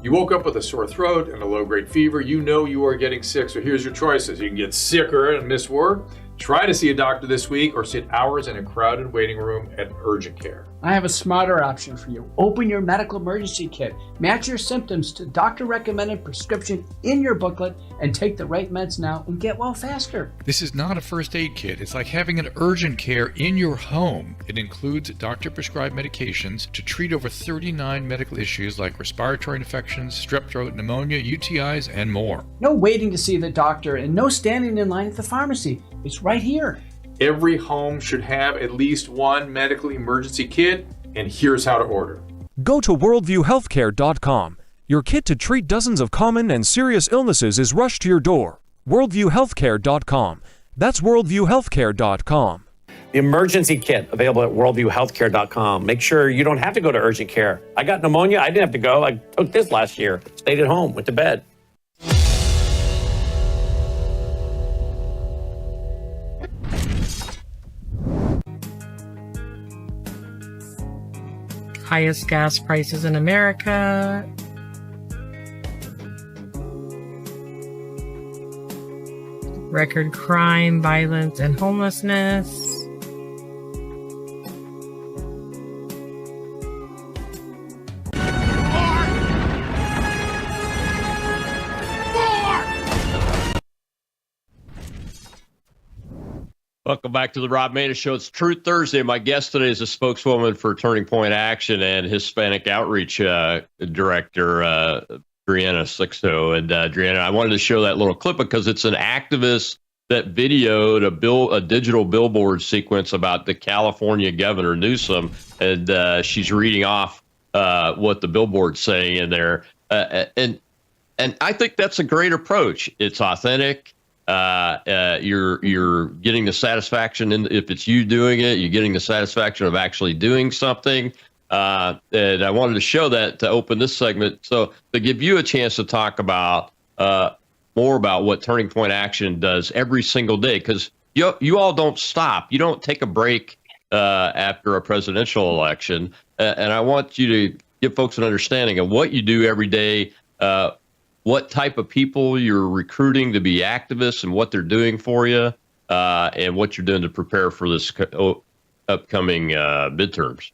You woke up with a sore throat and a low-grade fever. You know you are getting sick, so here's your choices. You can get sicker and miss work. Try to see a doctor this week or sit hours in a crowded waiting room at urgent care. I have a smarter option for you. Open your medical emergency kit. Match your symptoms to doctor-recommended prescription in your booklet and take the right meds now and get well faster. This is not a first aid kit. It's like having an urgent care in your home. It includes doctor-prescribed medications to treat over 39 medical issues like respiratory infections, strep throat, pneumonia, UTIs, and more. No waiting to see the doctor and no standing in line at the pharmacy. It's right here. Every home should have at least one medical emergency kit, and here's how to order. Go to worldviewhealthcare.com. Your kit to treat dozens of common and serious illnesses is rushed to your door. worldviewhealthcare.com. That's worldviewhealthcare.com. The emergency kit available at worldviewhealthcare.com. Make sure you don't have to go to urgent care. I got pneumonia. I didn't have to go. I took this last year. Stayed at home. Went to bed. Highest gas prices in America. Record crime, violence, and homelessness. Welcome back to the Rob Maness Show. It's Truth Thursday. My guest today is a spokeswoman for Turning Point Action and Hispanic Outreach Director, Brianna Sixto. And Brianna, I wanted to show that little clip because it's an activist that videoed a digital billboard sequence about the California Governor Newsom, and she's reading off what the billboard's saying in there. And I think that's a great approach. It's authentic. You're getting the satisfaction if it's you doing it, you're getting the satisfaction of actually doing something. And I wanted to show that to open this segment. So to give you a chance to talk about more about what Turning Point Action does every single day, because you all don't stop. You don't take a break after a presidential election. And I want you to give folks an understanding of what you do every day, what type of people you're recruiting to be activists and what they're doing for you, and what you're doing to prepare for this upcoming midterms.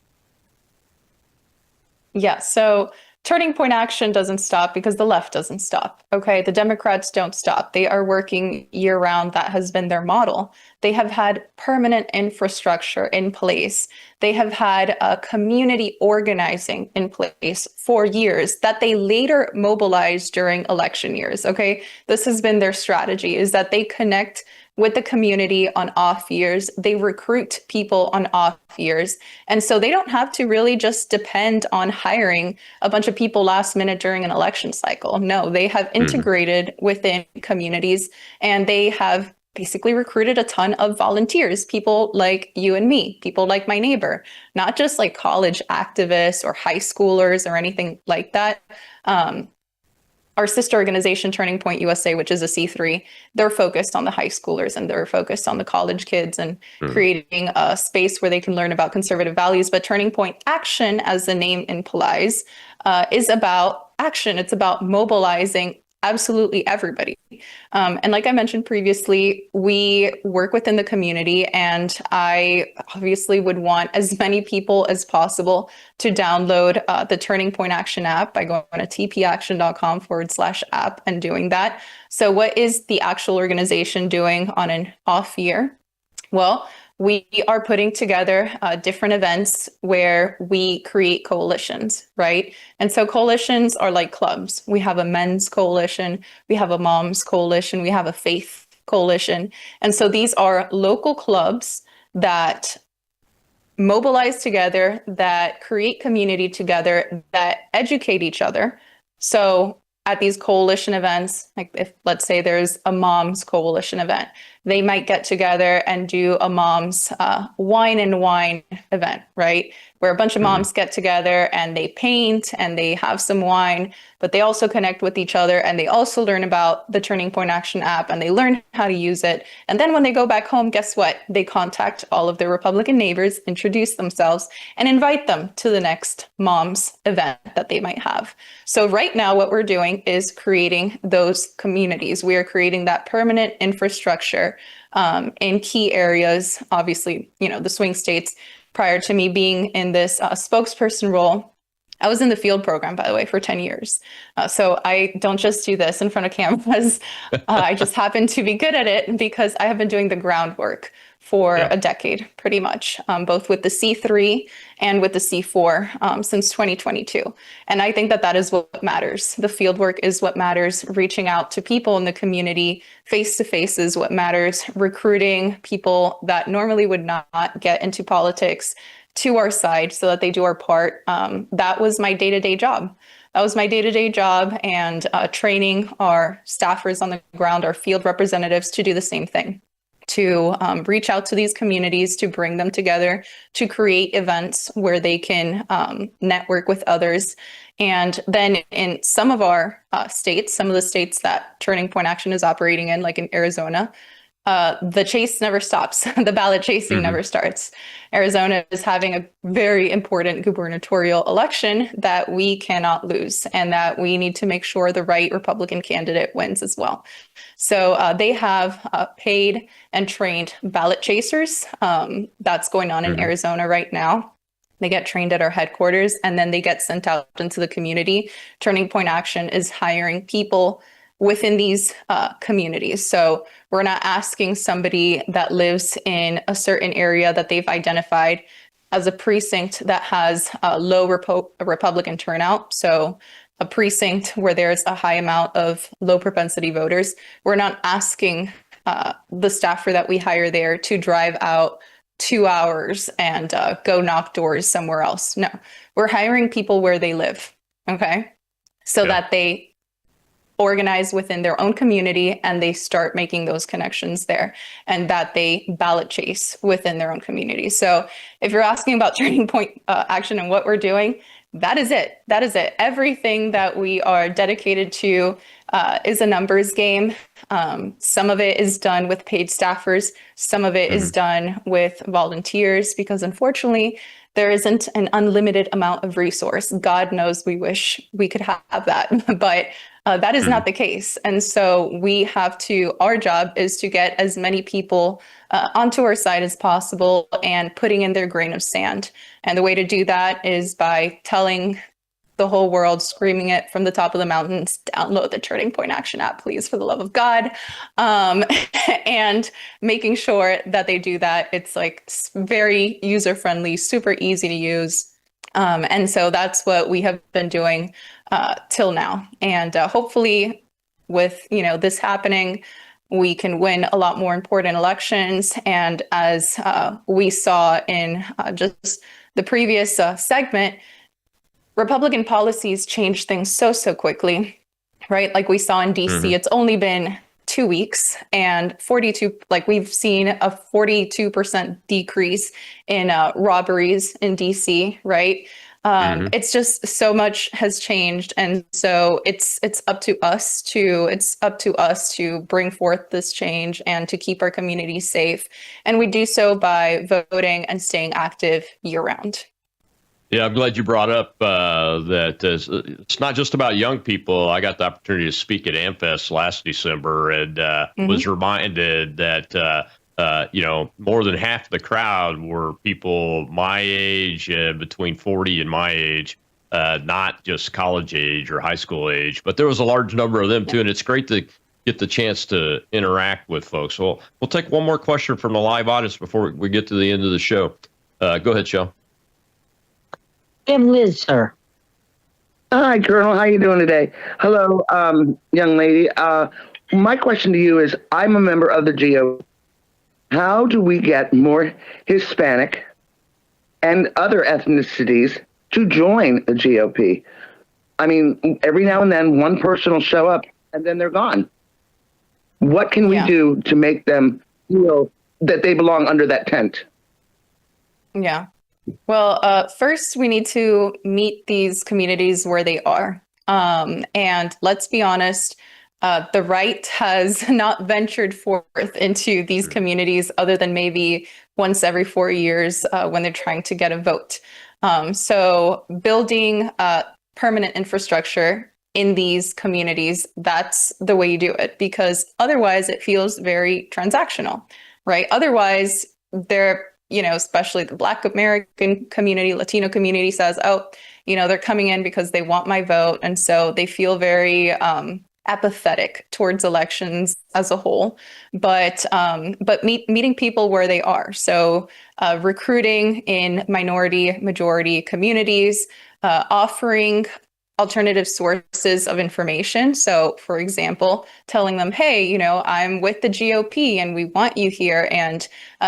Yeah, so Turning Point Action doesn't stop because the left doesn't stop. Okay, the Democrats don't stop. They are working year round. That has been their model. They have had permanent infrastructure in place. They have had community organizing in place for years that they later mobilized during election years. Okay, this has been their strategy, is that they connect with the community on off years. They recruit people on off years. And so they don't have to really just depend on hiring a bunch of people last minute during an election cycle. No, they have integrated within communities, and they have basically recruited a ton of volunteers, people like you and me, people like my neighbor, not just like college activists or high schoolers or anything like that. Our sister organization, Turning Point USA, which is a C3, they're focused on the high schoolers and they're focused on the college kids and creating a space where they can learn about conservative values. But Turning Point Action, as the name implies, is about action. It's about mobilizing absolutely everybody. And like I mentioned previously, we work within the community, and I obviously would want as many people as possible to download the Turning Point Action app by going to tpaction.com/app and doing that. So what is the actual organization doing on an off year? Well, we are putting together different events where we create coalitions, right? And so coalitions are like clubs. We have a men's coalition, we have a mom's coalition, we have a faith coalition. And so these are local clubs that mobilize together, that create community together, that educate each other. So at these coalition events, like if let's say there's a mom's coalition event, they might get together and do a mom's wine and wine event, right? Where a bunch of moms get together and they paint and they have some wine, but they also connect with each other and they also learn about the Turning Point Action app and they learn how to use it. And then when they go back home, guess what? They contact all of their Republican neighbors, introduce themselves, and invite them to the next mom's event that they might have. So right now, what we're doing is creating those communities. We are creating that permanent infrastructure in key areas. Obviously, you know, the swing states. Prior to me being in this spokesperson role, I was in the field program, by the way, for 10 years. So I don't just do this in front of cameras. I just happen to be good at it because I have been doing the groundwork for a decade, pretty much, both with the C3 and with the C4 since 2022. And I think that that is what matters. The field work is what matters. Reaching out to people in the community face-to-face is what matters. Recruiting people that normally would not get into politics to our side so that they do our part. That was my day-to-day job. That was my day-to-day job, and training our staffers on the ground, our field representatives, to do the same thing, to reach out to these communities, to bring them together, to create events where they can network with others. And then in some of our states, some of the states that Turning Point Action is operating in, like in Arizona, the chase never stops. The ballot chasing never starts. Arizona is having a very important gubernatorial election that we cannot lose, and that we need to make sure the right Republican candidate wins as well. So they have paid and trained ballot chasers. That's going on in Arizona right now. They get trained at our headquarters and then they get sent out into the community. Turning Point Action is hiring people within these communities. So we're not asking somebody that lives in a certain area that they've identified as a precinct that has a low Republican turnout. So a precinct where there's a high amount of low propensity voters. We're not asking the staffer that we hire there to drive out 2 hours and go knock doors somewhere else. No, we're hiring people where they live. Okay. So that they organize within their own community and they start making those connections there, and that they ballot chase within their own community. So if you're asking about Turning Point Action and what we're doing, that is it. That is it. Everything that we are dedicated to is a numbers game. Some of it is done with paid staffers. Some of it is done with volunteers, because unfortunately, there isn't an unlimited amount of resource. God knows we wish we could have that, but that is not the case. And so we have to, our job is to get as many people onto our side as possible and putting in their grain of sand. And the way to do that is by telling the whole world, screaming it from the top of the mountains, download the Turning Point Action app, please, for the love of God. And making sure that they do that. It's like very user-friendly, super easy to use. And so that's what we have been doing till now. And hopefully with, this happening, we can win a lot more important elections. And as we saw in just the previous segment, Republican policies change things so quickly, right? Like we saw in DC, It's only been 2 weeks and we've seen a 42% decrease in robberies in DC, right? It's just so much has changed, and so it's up to us to bring forth this change and to keep our communities safe, and we do so by voting and staying active year round. Yeah, I'm glad you brought up that it's not just about young people. I got the opportunity to speak at AmFest last December and was reminded that more than half the crowd were people my age, between 40 and my age, not just college age or high school age, but there was a large number of them too. And it's great to get the chance to interact with folks. Well, we'll take one more question from the live audience before we get to the end of the show. Go ahead, Shel. I'm Liz, sir. Hi, Colonel. How you doing today? Hello, young lady. My question to you is, I'm a member of the GOP. How do we get more Hispanic and other ethnicities to join the GOP? I mean, every now and then one person will show up and then they're gone. What can we do to make them feel that they belong under that tent? Yeah. Well, first we need to meet these communities where they are. And let's be honest, the right has not ventured forth into these communities other than maybe once every 4 years when they're trying to get a vote. So building permanent infrastructure in these communities, that's the way you do it, because otherwise it feels very transactional, right? Otherwise, they're especially the Black American community, Latino community says, they're coming in because they want my vote. And so they feel very apathetic towards elections as a whole, but meeting people where they are. So recruiting in minority, majority communities, offering alternative sources of information. So, for example, telling them, hey, I'm with the GOP and we want you here. And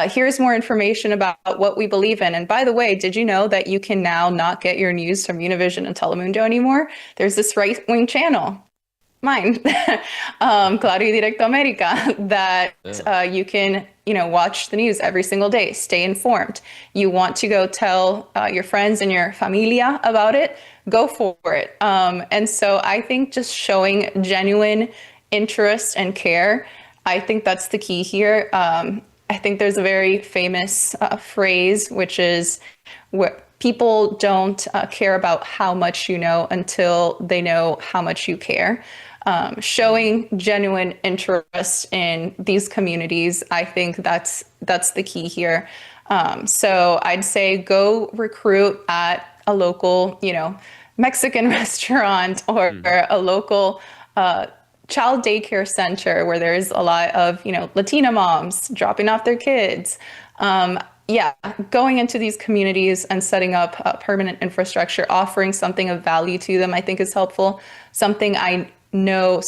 here's more information about what we believe in. And by the way, did you know that you can now not get your news from Univision and Telemundo anymore? There's this right-wing channel, mine, Claudio Directo America, that you can watch the news every single day, stay informed. You want to go tell your friends and your familia about it, go for it. And so I think just showing genuine interest and care, I think that's the key here. I think there's a very famous phrase, which is where people don't care about how much you know until they know how much you care. Showing genuine interest in these communities, I think that's the key here. So I'd say go recruit at a local, Mexican restaurant or a local child daycare center where there's a lot of, Latina moms dropping off their kids. Going into these communities and setting up a permanent infrastructure, offering something of value to them, I think is helpful. Something I know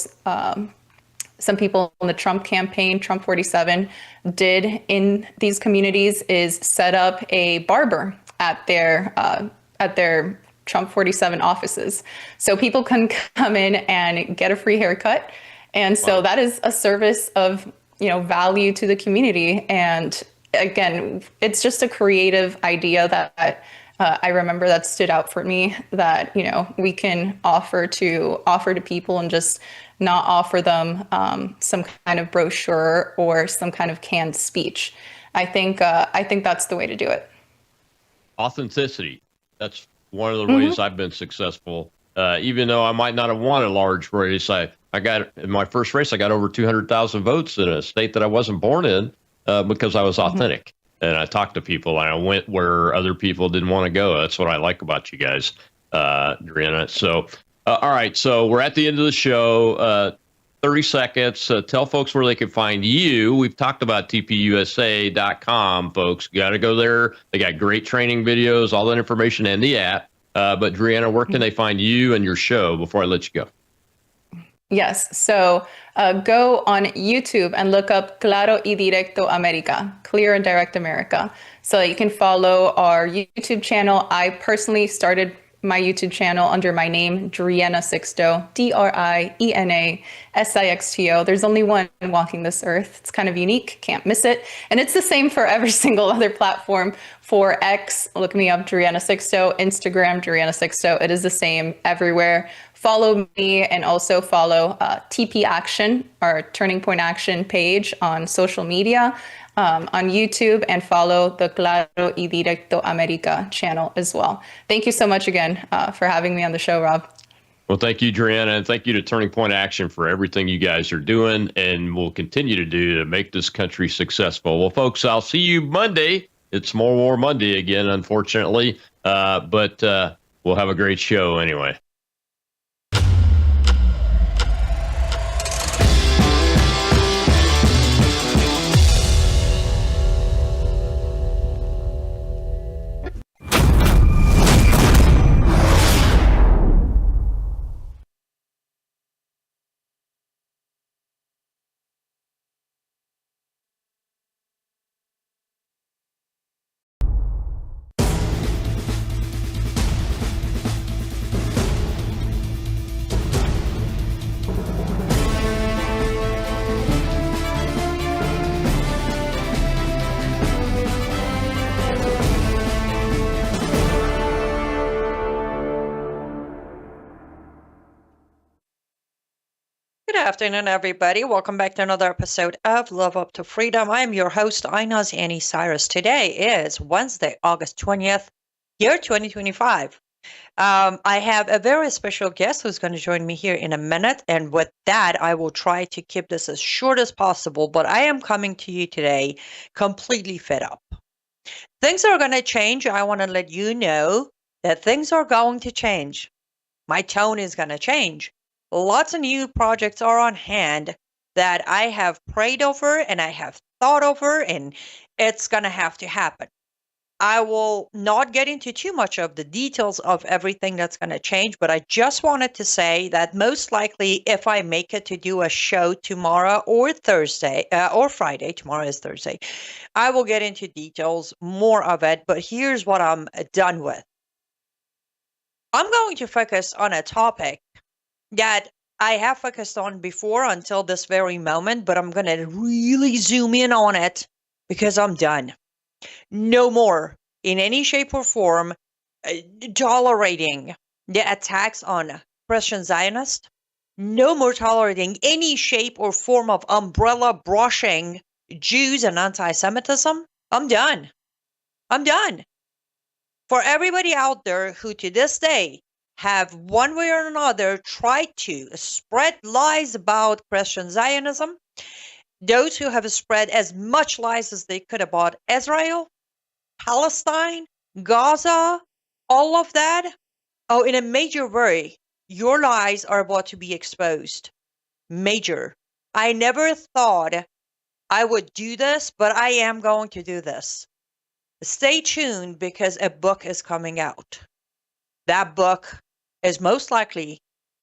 some people in the Trump campaign, Trump 47, did in these communities is set up a barber at their Trump 47 offices. So people can come in and get a free haircut. And so that is a service of, value to the community. And again, it's just a creative idea that I remember that stood out for me, that, we can offer to people and just not offer them some kind of brochure or some kind of canned speech. I think that's the way to do it. Authenticity. That's one of the ways I've been successful. Even though I might not have won a large race, I got in my first race, I got over 200,000 votes in a state that I wasn't born in because I was authentic. And I talked to people and I went where other people didn't want to go. That's what I like about you guys. Drianna. So, all right. So we're at the end of the show. 30 seconds. Tell folks where they can find you. We've talked about tpusa.com, folks. Got to go there. They got great training videos, all that information, and the app. But Drianna, where can they find you and your show before I let you go? Yes. So go on YouTube and look up Claro y Directo America, Clear and Direct America, so that you can follow our YouTube channel. I personally started my YouTube channel under my name, Drianna Sixto, DriennaSixto. There's only one walking this earth. It's kind of unique, can't miss it. And it's the same for every single other platform. For X, look me up, Drianna Sixto, Instagram, Drianna Sixto. It is the same everywhere. Follow me and also follow TP Action, our Turning Point Action page on social media, on YouTube, and follow the Claro y Directo America channel as well. Thank you so much again for having me on the show, Rob. Well, thank you, Drianna, and thank you to Turning Point Action for everything you guys are doing and will continue to do to make this country successful. Well, folks, I'll see you Monday. It's More War Monday again, unfortunately, but we'll have a great show anyway. Good afternoon, everybody. Welcome back to another episode of Love Up to Freedom. I'm your host, Inez Annie Cyrus. Today is Wednesday, August 20th, year 2025. I have a very special guest who's going to join me here in a minute. And with that, I will try to keep this as short as possible. But I am coming to you today completely fed up. Things are going to change. I want to let you know that things are going to change. My tone is going to change. Lots of new projects are on hand that I have prayed over and I have thought over, and it's going to have to happen. I will not get into too much of the details of everything that's going to change, but I just wanted to say that most likely if I make it to do a show tomorrow or Thursday or Friday, tomorrow is Thursday, I will get into details, more of it, but here's what I'm done with. I'm going to focus on a topic that I have focused on before until this very moment, but I'm going to really zoom in on it because I'm done. No more, in any shape or form, tolerating the attacks on Christian Zionists. No more tolerating any shape or form of umbrella brushing Jews and anti-Semitism. I'm done. I'm done. For everybody out there who to this day have one way or another tried to spread lies about Christian Zionism, those who have spread as much lies as they could about Israel, Palestine, Gaza, all of that, in a major way, your lies are about to be exposed. Major. I never thought I would do this, but I am going to do this. Stay tuned because a book is coming out. That book is most likely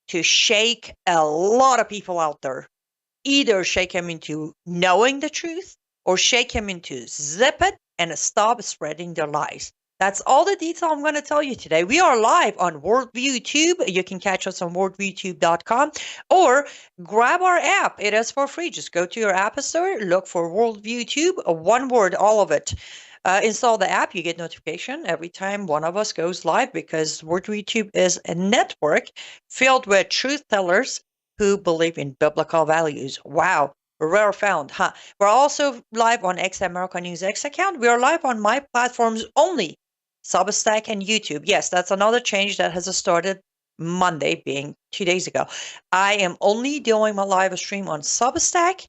to shake a lot of people out there. Either shake him into knowing the truth or shake him into zip it and stop spreading their lies. That's all the detail I'm going to tell you today. We are live on Worldview Tube. You can catch us on worldviewtube.com or grab our app. It is for free. Just go to your app store, look for Worldview Tube, one word, all of it. Install the app. You get notification every time one of us goes live because Worldview Tube is a network filled with truth tellers who believe in biblical values. Wow. Rare found, huh? We're also live on X America News X account. We are live on my platforms only, Substack and YouTube. Yes, that's another change that has started Monday, being 2 days ago. I am only doing my live stream on Substack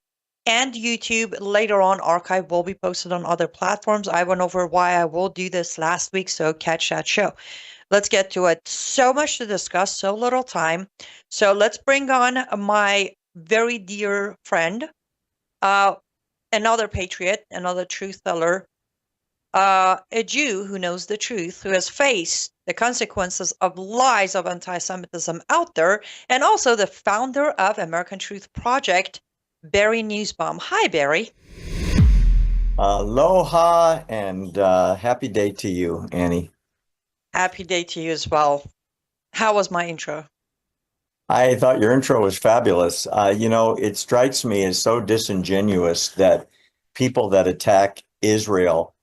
and YouTube. Later on, archive will be posted on other platforms. I went over why I will do this last week, so catch that show. Let's get to it. So much to discuss, so little time. So let's bring on my very dear friend, another patriot, another truth teller, a Jew who knows the truth, who has faced the consequences of lies of anti-Semitism out there, and also the founder of American Truth Project, Barry Nussbaum. Hi, Barry. Aloha and happy day to you, Annie. Happy day to you as well. How was my intro? I thought your intro was fabulous. It strikes me as so disingenuous that people that attack Israel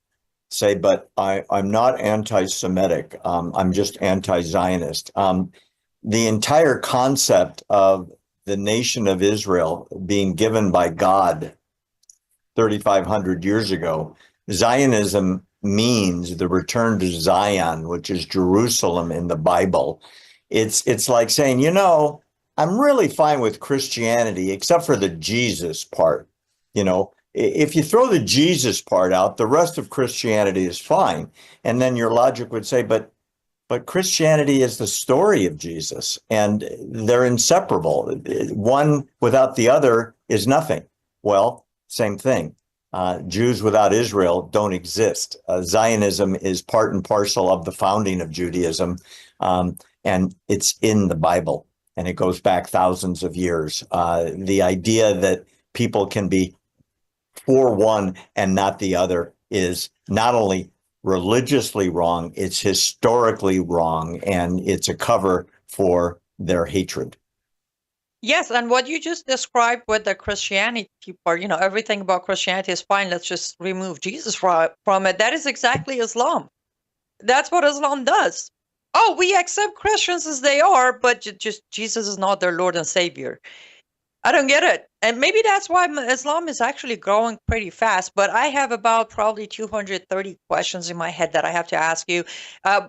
say, but I'm not anti-Semitic. I'm just anti-Zionist. The entire concept of the nation of Israel being given by God 3,500 years ago, Zionism means the return to Zion, which is Jerusalem in the Bible. It's like saying, I'm really fine with Christianity, except for the Jesus part. If you throw the Jesus part out, the rest of Christianity is fine. And then your logic would say, but Christianity is the story of Jesus, and they're inseparable. One without the other is nothing. Well, same thing. Jews without Israel don't exist. Zionism is part and parcel of the founding of Judaism, and it's in the Bible, and it goes back thousands of years. The idea that people can be for one and not the other is not only religiously wrong, it's historically wrong, and it's a cover for their hatred. Yes, and what you just described with the Christianity part, everything about Christianity is fine. Let's just remove Jesus from it. That is exactly Islam. That's what Islam does. Oh, we accept Christians as they are, but just Jesus is not their Lord and Savior. I don't get it. And maybe that's why Islam is actually growing pretty fast. But I have about probably 230 questions in my head that I have to ask you.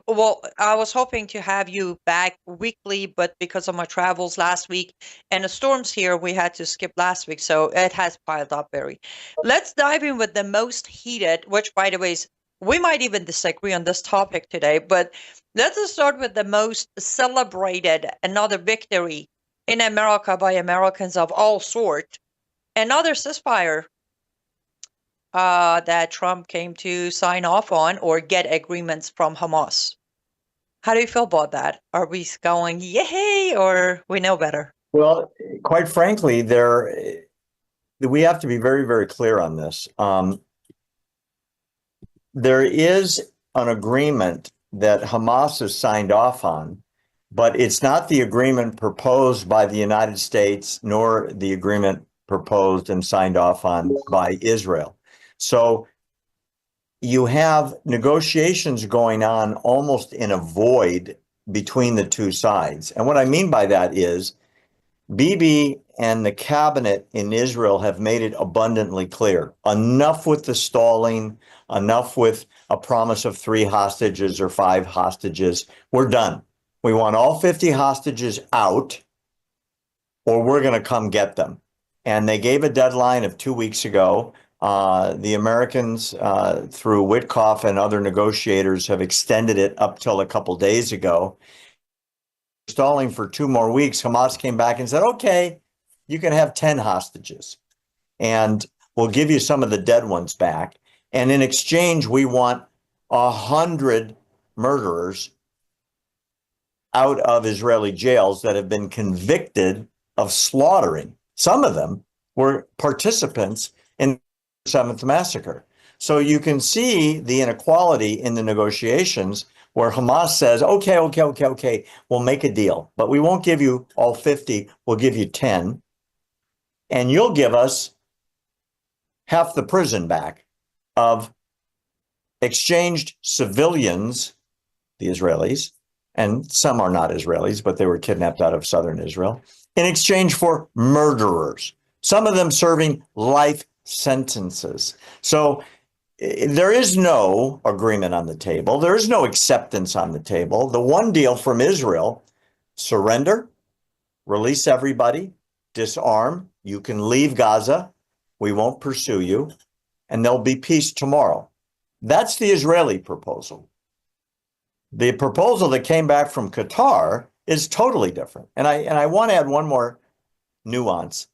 Well, I was hoping to have you back weekly, but because of my travels last week and the storms here, we had to skip last week. So it has piled up, Barry. Let's dive in with the most heated, which, by the way, we might even disagree on this topic today. But let's just start with the most celebrated, another victory in America by Americans of all sorts, another ceasefire that Trump came to sign off on or get agreements from Hamas. How do you feel about that? Are we going, yay, or we know better? Well, quite frankly, we have to be very, very clear on this. There is an agreement that Hamas has signed off on, but it's not the agreement proposed by the United States, nor the agreement proposed and signed off on by Israel. So you have negotiations going on almost in a void between the two sides. And what I mean by that is Bibi and the cabinet in Israel have made it abundantly clear. Enough with the stalling, enough with a promise of 3 hostages or 5 hostages. We're done. We want all 50 hostages out, or we're going to come get them. And they gave a deadline of 2 weeks ago. The Americans, through Witkoff and other negotiators, have extended it up till a couple days ago. Stalling for 2 more weeks, Hamas came back and said, okay, you can have 10 hostages, and we'll give you some of the dead ones back. And in exchange, we want 100 murderers out of Israeli jails that have been convicted of slaughtering. Some of them were participants in the 7th massacre. So you can see the inequality in the negotiations where Hamas says, okay, we'll make a deal, but we won't give you all 50, we'll give you 10, and you'll give us half the prison back of exchanged civilians, the Israelis, and some are not Israelis, but they were kidnapped out of southern Israel, in exchange for murderers, some of them serving life sentences. So there is no agreement on the table. There is no acceptance on the table. The one deal from Israel: surrender, release everybody, disarm, you can leave Gaza, we won't pursue you, and there'll be peace tomorrow. That's the Israeli proposal. The proposal that came back from Qatar is totally different. And I want to add one more nuance.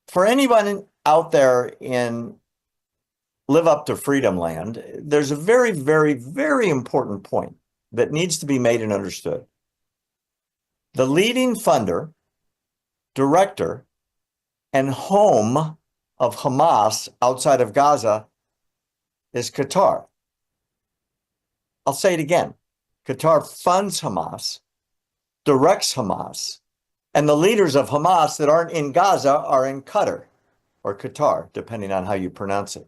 For anyone out there in Live Up to Freedom Land, there's a very, very, very important point that needs to be made and understood. The leading funder, director, and home of Hamas outside of Gaza is Qatar. I'll say it again. Qatar funds Hamas, directs Hamas, and the leaders of Hamas that aren't in Gaza are in Qatar or Qatar, depending on how you pronounce it.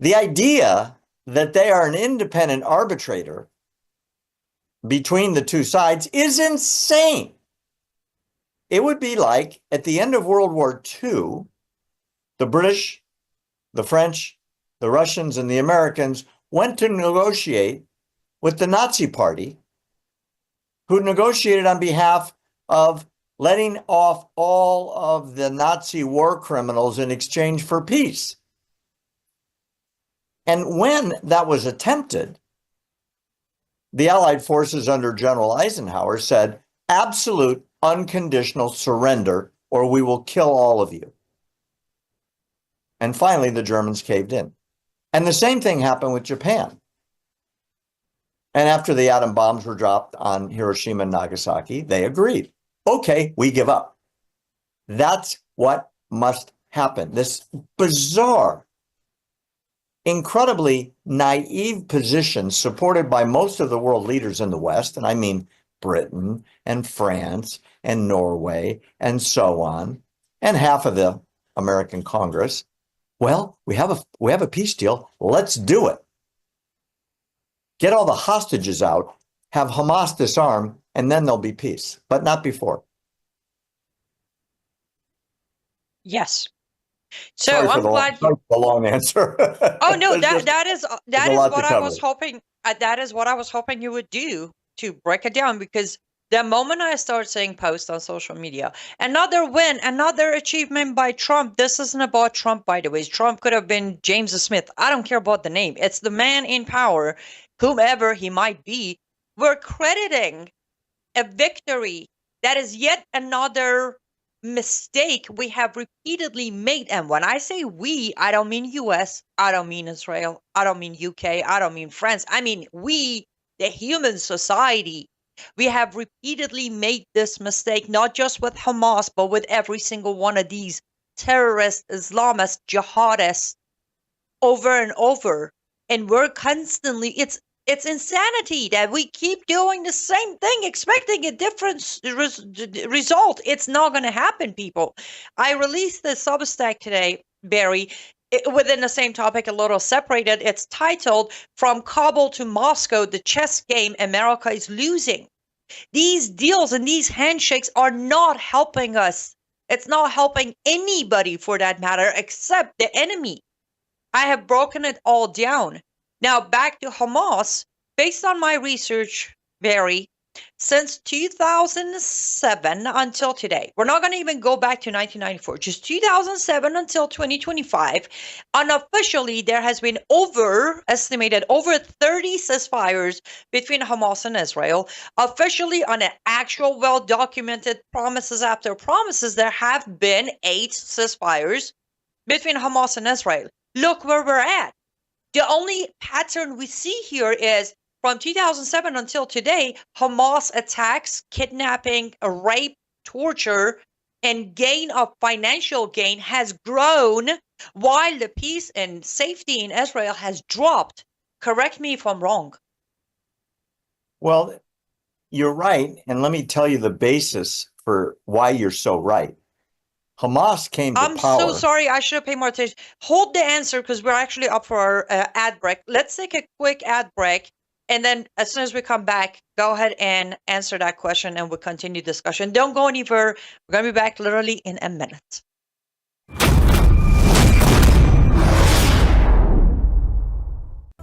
The idea that they are an independent arbitrator between the two sides is insane. It would be like at the end of World War II, the British, the French, the Russians, and the Americans went to negotiate with the Nazi Party, who negotiated on behalf of letting off all of the Nazi war criminals in exchange for peace. And when that was attempted, the Allied forces under General Eisenhower said, absolute unconditional surrender, or we will kill all of you. And finally, the Germans caved in. And the same thing happened with Japan. And after the atom bombs were dropped on Hiroshima and Nagasaki, they agreed. Okay, we give up. That's what must happen. This bizarre, incredibly naive position supported by most of the world leaders in the West, and I mean Britain and France and Norway and so on, and half of the American Congress. Well, we have a peace deal. Let's do it. Get all the hostages out, have Hamas disarm, and then there'll be peace, but not before. Yes. So Sorry I'm glad you. the long answer. Oh no, There's that is a that is lot what to I was cover. hoping. That is what I was hoping you would do, to break it down, because the moment I start seeing posts on social media, another win, another achievement by Trump. This isn't about Trump, by the way. Trump could have been James Smith. I don't care about the name. It's the man in power, whomever he might be. We're crediting a victory that is yet another mistake we have repeatedly made. And when I say we, I don't mean US, I don't mean Israel, I don't mean UK, I don't mean France. I mean we, the human society. We have repeatedly made this mistake, not just with Hamas, but with every single one of these terrorist, Islamist, jihadists over and over. And we're constantly, it's insanity that we keep doing the same thing, expecting a different result. It's not going to happen, people. I released the Substack today, Barry, within the same topic, a little separated. It's titled "From Kabul to Moscow, the Chess Game America is Losing." These deals and these handshakes are not helping us. It's not helping anybody, for that matter, except the enemy. I have broken it all down. Now, back to Hamas. Based on my research, Barry, since 2007 until today, we're not going to even go back to 1994, just 2007 until 2025, unofficially, there has been estimated over 30 ceasefires between Hamas and Israel. Officially, on an actual, well-documented promises after promises, there have been 8 ceasefires between Hamas and Israel. Look where we're at. The only pattern we see here is from 2007 until today, Hamas attacks, kidnapping, rape, torture, and gain of financial gain has grown while the peace and safety in Israel has dropped. Correct me if I'm wrong. Well, you're right. And let me tell you the basis for why you're so right. Hamas came to I'm power. so sorry. I should have paid more attention. Hold the answer, because we're actually up for our ad break. Let's take a quick ad break. And then as soon as we come back, go ahead and answer that question and we'll continue discussion. Don't go anywhere. We're going to be back literally in a minute.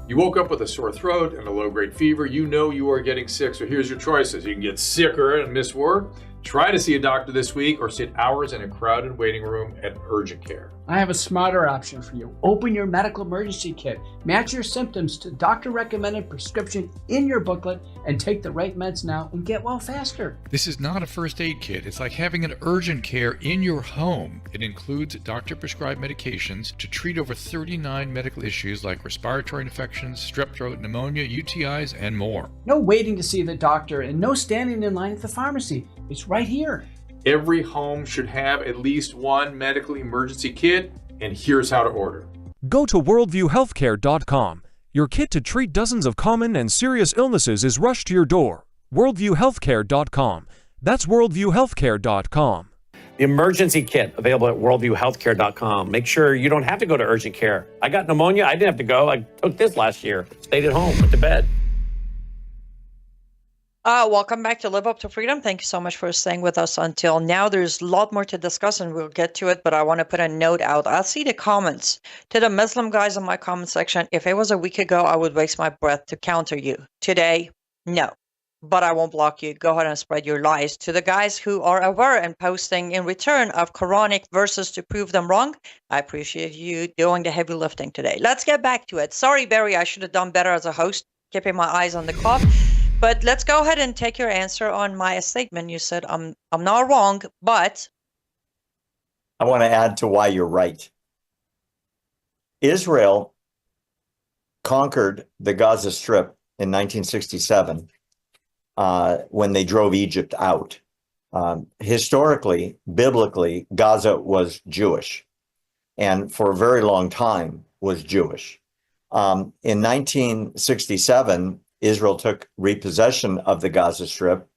You woke up with a sore throat and a low-grade fever. You know you are getting sick, so here's your choices. You can get sicker and miss work. Try to see a doctor this week or sit hours in a crowded waiting room at urgent care. I have a smarter option for you. Open your medical emergency kit. Match your symptoms to doctor-recommended prescription in your booklet and take the right meds now and get well faster. This is not a first aid kit. It's like having an urgent care in your home. It includes doctor-prescribed medications to treat over 39 medical issues like respiratory infections, strep throat, pneumonia, UTIs, and more. No waiting to see the doctor and no standing in line at the pharmacy. It's right here. Every home should have at least one medical emergency kit, and here's how to order. Go to worldviewhealthcare.com. Your kit to treat dozens of common and serious illnesses is rushed to your door. worldviewhealthcare.com. That's worldviewhealthcare.com. The emergency kit available at worldviewhealthcare.com. Make sure you don't have to go to urgent care. I got pneumonia. I didn't have to go. I took this last year. Stayed at home, went to bed. Welcome back to Live Up to Freedom. Thank you so much for staying with us until now. There's a lot more to discuss and we'll get to it, but I want to put a note out. I see the comments. To the Muslim guys in my comment section, if it was a week ago, I would waste my breath to counter you. Today, no. But I won't block you. Go ahead and spread your lies. To the guys who are aware and posting in return of Quranic verses to prove them wrong, I appreciate you doing the heavy lifting today. Let's get back to it. Sorry, Barry, I should have done better as a host, keeping my eyes on the clock. But let's go ahead and take your answer on my statement. You said, I'm not wrong, but... I want to add to why you're right. Israel conquered the Gaza Strip in 1967 when they drove Egypt out. Historically, biblically, Gaza was Jewish, and for a very long time was Jewish. In 1967, Israel took repossession of the Gaza Strip.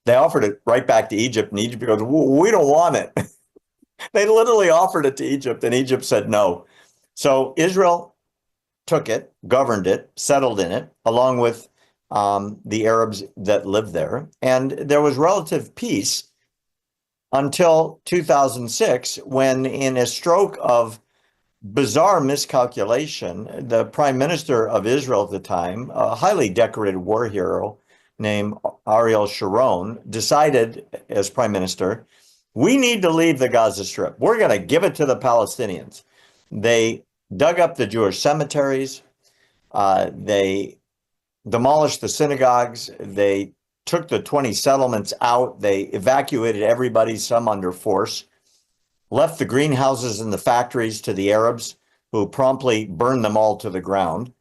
They offered it right back to Egypt, and Egypt goes, we don't want it. They literally offered it to Egypt, and Egypt said no. So Israel took it, governed it, settled in it, along with the Arabs that lived there. And there was relative peace until 2006, when in a stroke of bizarre miscalculation, the prime minister of Israel at the time, a highly decorated war hero named Ariel Sharon, decided as prime minister, we need to leave the Gaza Strip. We're going to give it to the Palestinians. They dug up the Jewish cemeteries. They demolished the synagogues. They took the 20 settlements out. They evacuated everybody, some under force. Left the greenhouses and the factories to the Arabs, who promptly burned them all to the ground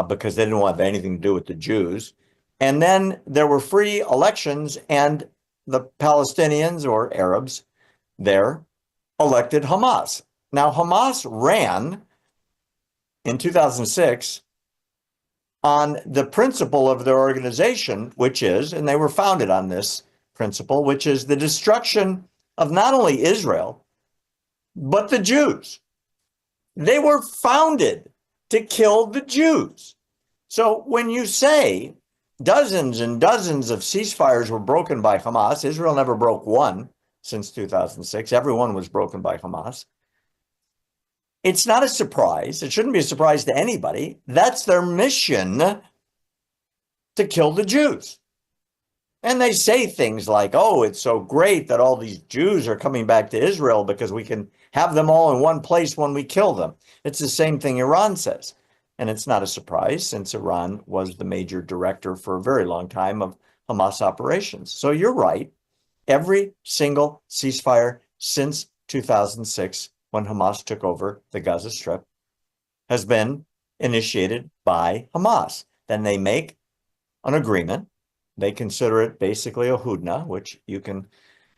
because they didn't want anything to do with the Jews. And then there were free elections, and the Palestinians or Arabs there elected Hamas. Now, Hamas ran in 2006 on the principle of their organization, which is, and they were founded on this principle, which is the destruction of not only Israel, but the Jews. They were founded to kill the Jews. So when you say dozens and dozens of ceasefires were broken by Hamas, Israel never broke one since 2006. Everyone was broken by Hamas. It's not a surprise. It shouldn't be a surprise to anybody. That's their mission, to kill the Jews. And they say things like, oh, it's so great that all these Jews are coming back to Israel because we can have them all in one place when we kill them. It's the same thing Iran says. And it's not a surprise, since Iran was the major director for a very long time of Hamas operations. So you're right. Every single ceasefire since 2006, when Hamas took over the Gaza Strip, has been initiated by Hamas. Then they make an agreement. They consider it basically a hudna, which you can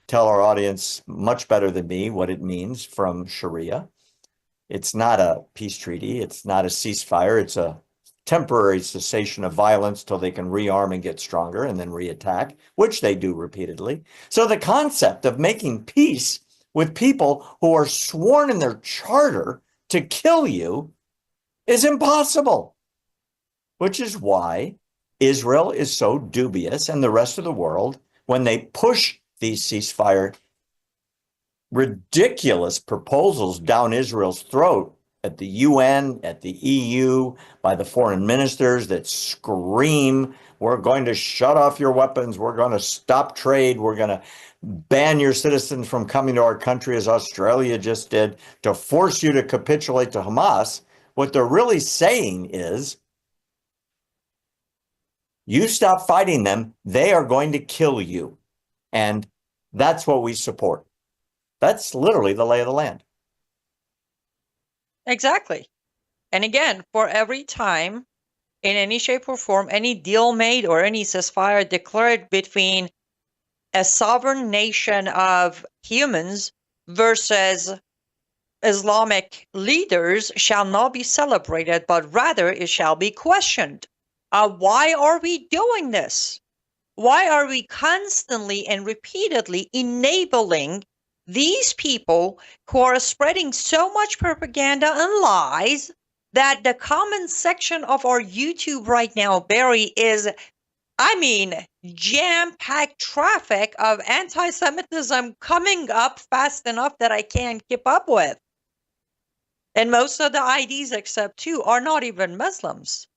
tell our audience much better than me what it means from Sharia. It's not a peace treaty. It's not a ceasefire. It's a temporary cessation of violence till they can rearm and get stronger and then reattack, which they do repeatedly. So the concept of making peace with people who are sworn in their charter to kill you is impossible, which is why Israel is so dubious, and the rest of the world, when they push these ceasefire ridiculous proposals down Israel's throat at the UN, at the EU, by the foreign ministers that scream, we're going to shut off your weapons, we're going to stop trade, we're going to ban your citizens from coming to our country, as Australia just did, to force you to capitulate to Hamas. What they're really saying is, you stop fighting them, they are going to kill you. And that's what we support. That's literally the lay of the land. Exactly. And again, for every time, in any shape or form, any deal made or any ceasefire declared between a sovereign nation of humans versus Islamic leaders shall not be celebrated, but rather it shall be questioned. Why are we doing this? Why are we constantly and repeatedly enabling these people who are spreading so much propaganda and lies that the comment section of our YouTube right now, Barry, is, I mean, jam-packed traffic of anti-Semitism coming up fast enough that I can't keep up with. And most of the IDs except two are not even Muslims.